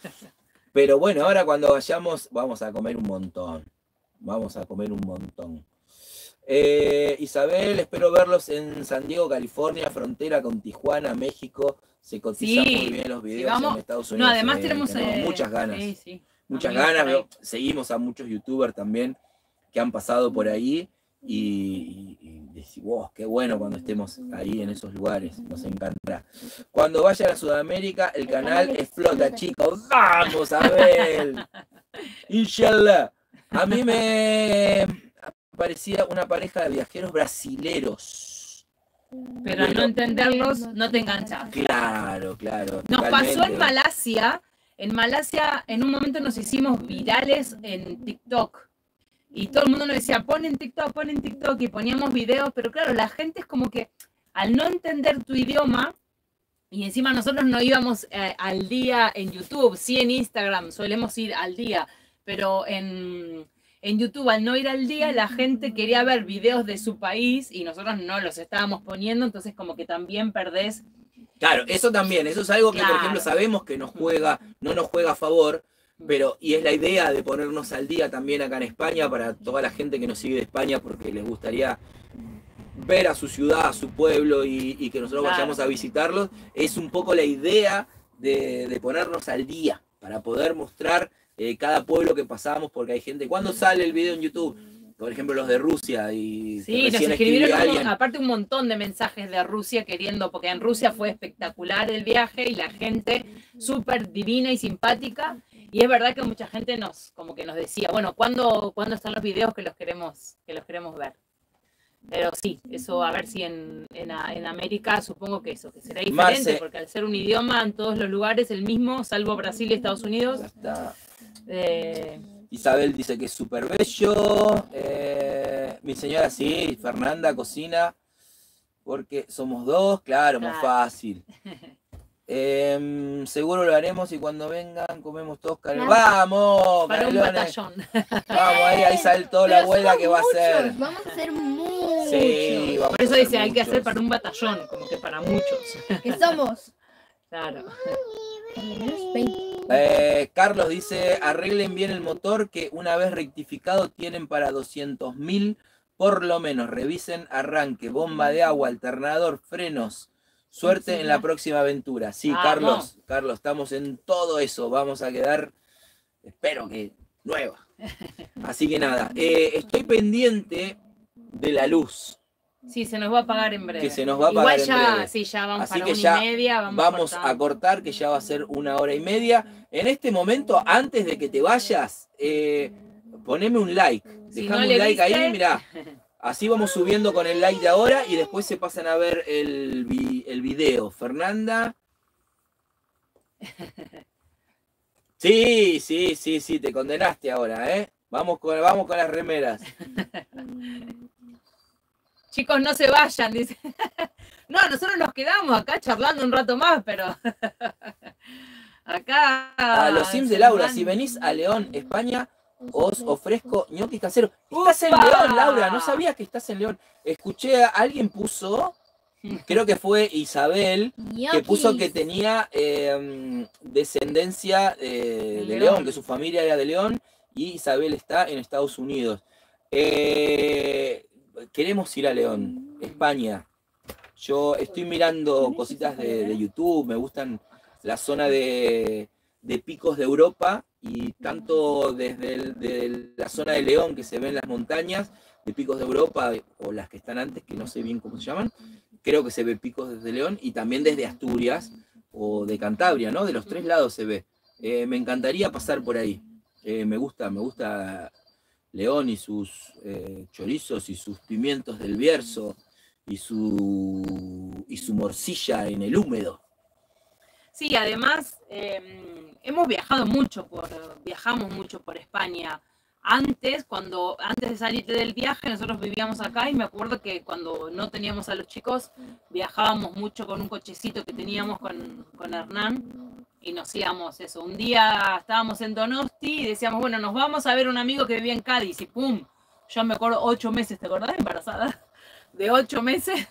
Pero bueno, ahora cuando vayamos vamos a comer un montón, Isabel, espero verlos en San Diego, California, frontera con Tijuana, México, se cotizan muy bien los videos en Estados Unidos. No, además tenemos muchas ganas, muchas ganas, seguimos a muchos youtubers también, que han pasado por ahí y decís, wow, qué bueno cuando estemos ahí en esos lugares, nos encantará. Cuando vayan a Sudamérica, el canal explota, chicos. ¡Vamos a ver! Inshallah. A mí me parecía una pareja de viajeros brasileros. Pero al no entenderlos, no te enganchas. Claro. Nos pasó en Malasia. En Malasia, en un momento nos hicimos virales en TikTok. Y todo el mundo nos decía, pon en TikTok, y poníamos videos, pero claro, la gente es como que al no entender tu idioma, y encima nosotros no íbamos al día en YouTube, sí en Instagram solemos ir al día, pero en YouTube al no ir al día, la gente quería ver videos de su país y nosotros no los estábamos poniendo, entonces como que también perdés. Claro, eso también, eso es algo que, por ejemplo, sabemos que no nos juega a favor, pero, y es la idea de ponernos al día también acá en España para toda la gente que nos sigue de España porque les gustaría ver a su ciudad, a su pueblo y que nosotros vayamos a visitarlos. Es un poco la idea de ponernos al día para poder mostrar cada pueblo que pasamos, porque hay gente, ¿cuándo sale el video en YouTube? Por ejemplo, los de Rusia y sí, nos escribieron aparte un montón de mensajes de Rusia queriendo, porque en Rusia fue espectacular el viaje y la gente súper divina y simpática. Y es verdad que mucha gente nos decía, bueno, ¿cuándo están los videos que los queremos ver? Pero sí, eso a ver si en América supongo que eso, que será diferente, Marce, porque al ser un idioma en todos los lugares el mismo, salvo Brasil y Estados Unidos. Isabel dice que es súper bello. Mi señora sí, Fernanda cocina, porque somos dos, claro, más fácil. Seguro lo haremos y cuando vengan comemos todos canelones. ¡Vamos! Para canelones. Un batallón. Vamos, ahí saltó la abuela que va a hacer. Vamos a hacer muchos. Sí, por eso dice, hay que hacer para un batallón, como que para muchos. ¿Qué somos? Claro. Carlos dice, arreglen bien el motor que una vez rectificado tienen para 200.000 por lo menos. Revisen arranque, bomba de agua, alternador, frenos. Suerte en la próxima aventura. Sí, Carlos, estamos en todo eso. Vamos a quedar, espero que nueva. Así que nada, estoy pendiente de la luz. Sí, se nos va a apagar en breve. Que se nos va a apagar Igual en breve. Sí, ya vamos Así para que 1:30. Vamos a cortar, que ya va a ser 1:30. En este momento, antes de que te vayas, poneme un like. Dejame un like ahí, mirá. Así vamos subiendo con el like de ahora y después se pasan a ver el video. Fernanda. Sí, sí, sí, sí, te condenaste ahora, ¿eh? Vamos con las remeras. Chicos, no se vayan, dice. No, nosotros nos quedamos acá charlando un rato más, pero acá... A los Sims de Laura, si venís a León, España, os ofrezco ñoquis caseros. Estás en ¡Upa! León, Laura, no sabía que estás en León. Escuché, alguien puso, creo que fue Isabel, que puso que tenía descendencia de León, que su familia era de León, y Isabel está en Estados Unidos. Queremos ir a León, España. Yo estoy mirando cositas de YouTube, me gustan la zona de picos de Europa, y tanto desde la zona de León, que se ven las montañas de picos de Europa, o las que están antes, que no sé bien cómo se llaman, creo que se ve picos desde León, y también desde Asturias o de Cantabria, ¿no? De los tres lados se ve. Me encantaría pasar por ahí. Me gusta León y sus chorizos y sus pimientos del Bierzo y su morcilla en el húmedo. Sí, además viajamos mucho por España. Antes de salir del viaje, nosotros vivíamos acá, y me acuerdo que cuando no teníamos a los chicos, viajábamos mucho con un cochecito que teníamos con Hernán, y nos íbamos eso. Un día estábamos en Donosti y decíamos, bueno, nos vamos a ver un amigo que vivía en Cádiz, y pum, yo me acuerdo 8 meses, ¿te acordás? Embarazada de 8 meses.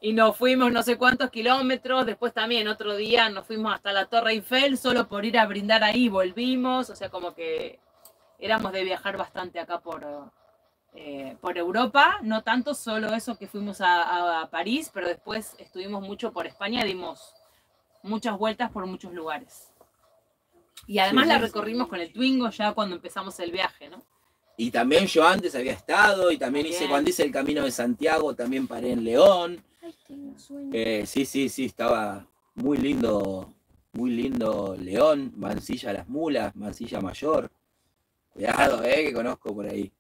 Y nos fuimos no sé cuántos kilómetros, después también otro día nos fuimos hasta la Torre Eiffel solo por ir a brindar ahí, volvimos, o sea, como que éramos de viajar bastante acá por Europa, no tanto solo eso que fuimos a París, pero después estuvimos mucho por España, dimos muchas vueltas por muchos lugares. Y además la recorrimos con el Twingo ya cuando empezamos el viaje, ¿no? Y también yo antes había estado, y también cuando hice el Camino de Santiago, también paré en León. Sí, estaba muy lindo León, Mansilla Las Mulas, Mansilla Mayor. Cuidado, que conozco por ahí.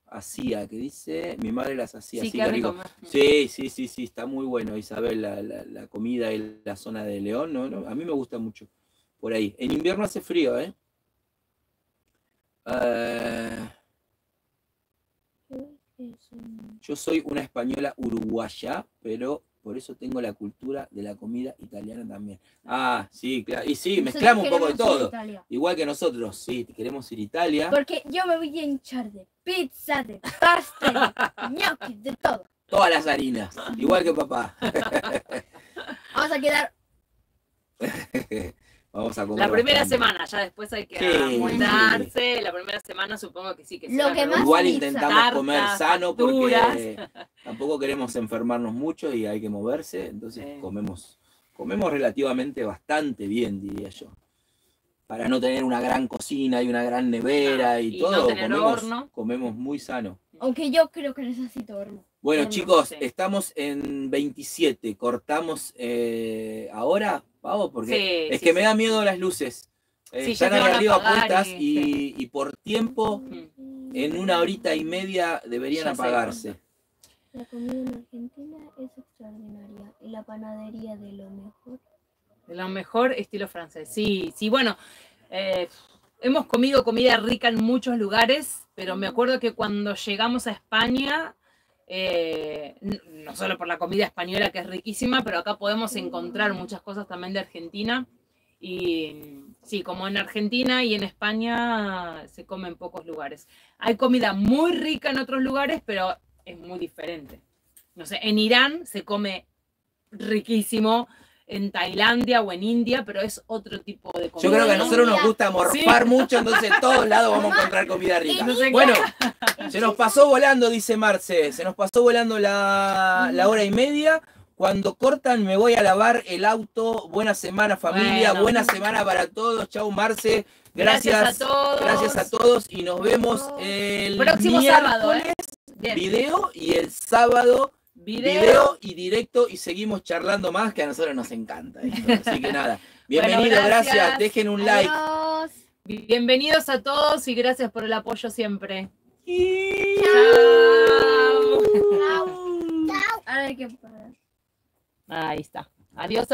Hacía, que dice, mi madre las hacía, sí, qué rico. Sí, está muy bueno, Isabel, la comida en la zona de León, ¿no? A mí me gusta mucho por ahí. En invierno hace frío, yo soy una española uruguaya, pero por eso tengo la cultura de la comida italiana también. Ah, sí, claro. Y sí, mezclamos un poco de todo. Igual que nosotros, sí, queremos ir a Italia. Porque yo me voy a hinchar de pizza, de pasta, de gnocchi, de todo. Todas las harinas, igual que papá. Vamos a quedar... Vamos a comer la primera bastante. semana, ya después hay que amoldarse. Sí. La primera semana supongo que sí. Que lo que más igual intentamos tartas, comer sano, facturas, porque tampoco queremos enfermarnos mucho y hay que moverse. Entonces comemos relativamente bastante bien, diría yo. Para no tener una gran cocina y una gran nevera y todo, no comemos muy sano. Aunque yo creo que necesito horno. Bueno, chicos, estamos en 27. Cortamos ahora, Pavo, porque es que me da miedo las luces. Están ahí arriba puestas y por tiempo, en 1 horita y media deberían apagarse. La comida en Argentina es extraordinaria y la panadería de lo mejor. De lo mejor estilo francés. Sí, bueno, hemos comido comida rica en muchos lugares, pero me acuerdo que cuando llegamos a España, no solo por la comida española que es riquísima, pero acá podemos encontrar muchas cosas también de Argentina. Y sí, como en Argentina y en España se come en pocos lugares. Hay comida muy rica en otros lugares, pero es muy diferente. No sé, en Irán se come riquísimo, en Tailandia o en India, pero es otro tipo de comida. Yo creo que a nosotros nos gusta morfar mucho, entonces en todos lados vamos a encontrar comida rica. Bueno, se nos pasó volando, dice Marce, se nos pasó volando la hora y media. Cuando cortan me voy a lavar el auto. Buena semana, familia, buena semana para todos. Chau, Marce. Gracias a todos y nos vemos el próximo miércoles, video, y el sábado video y directo, y seguimos charlando más, que a nosotros nos encanta esto. Así que nada, bienvenidos, gracias, dejen un like. Adiós. Bienvenidos a todos y gracias por el apoyo siempre. Ahora hay que parar. Ahí está. Adiós.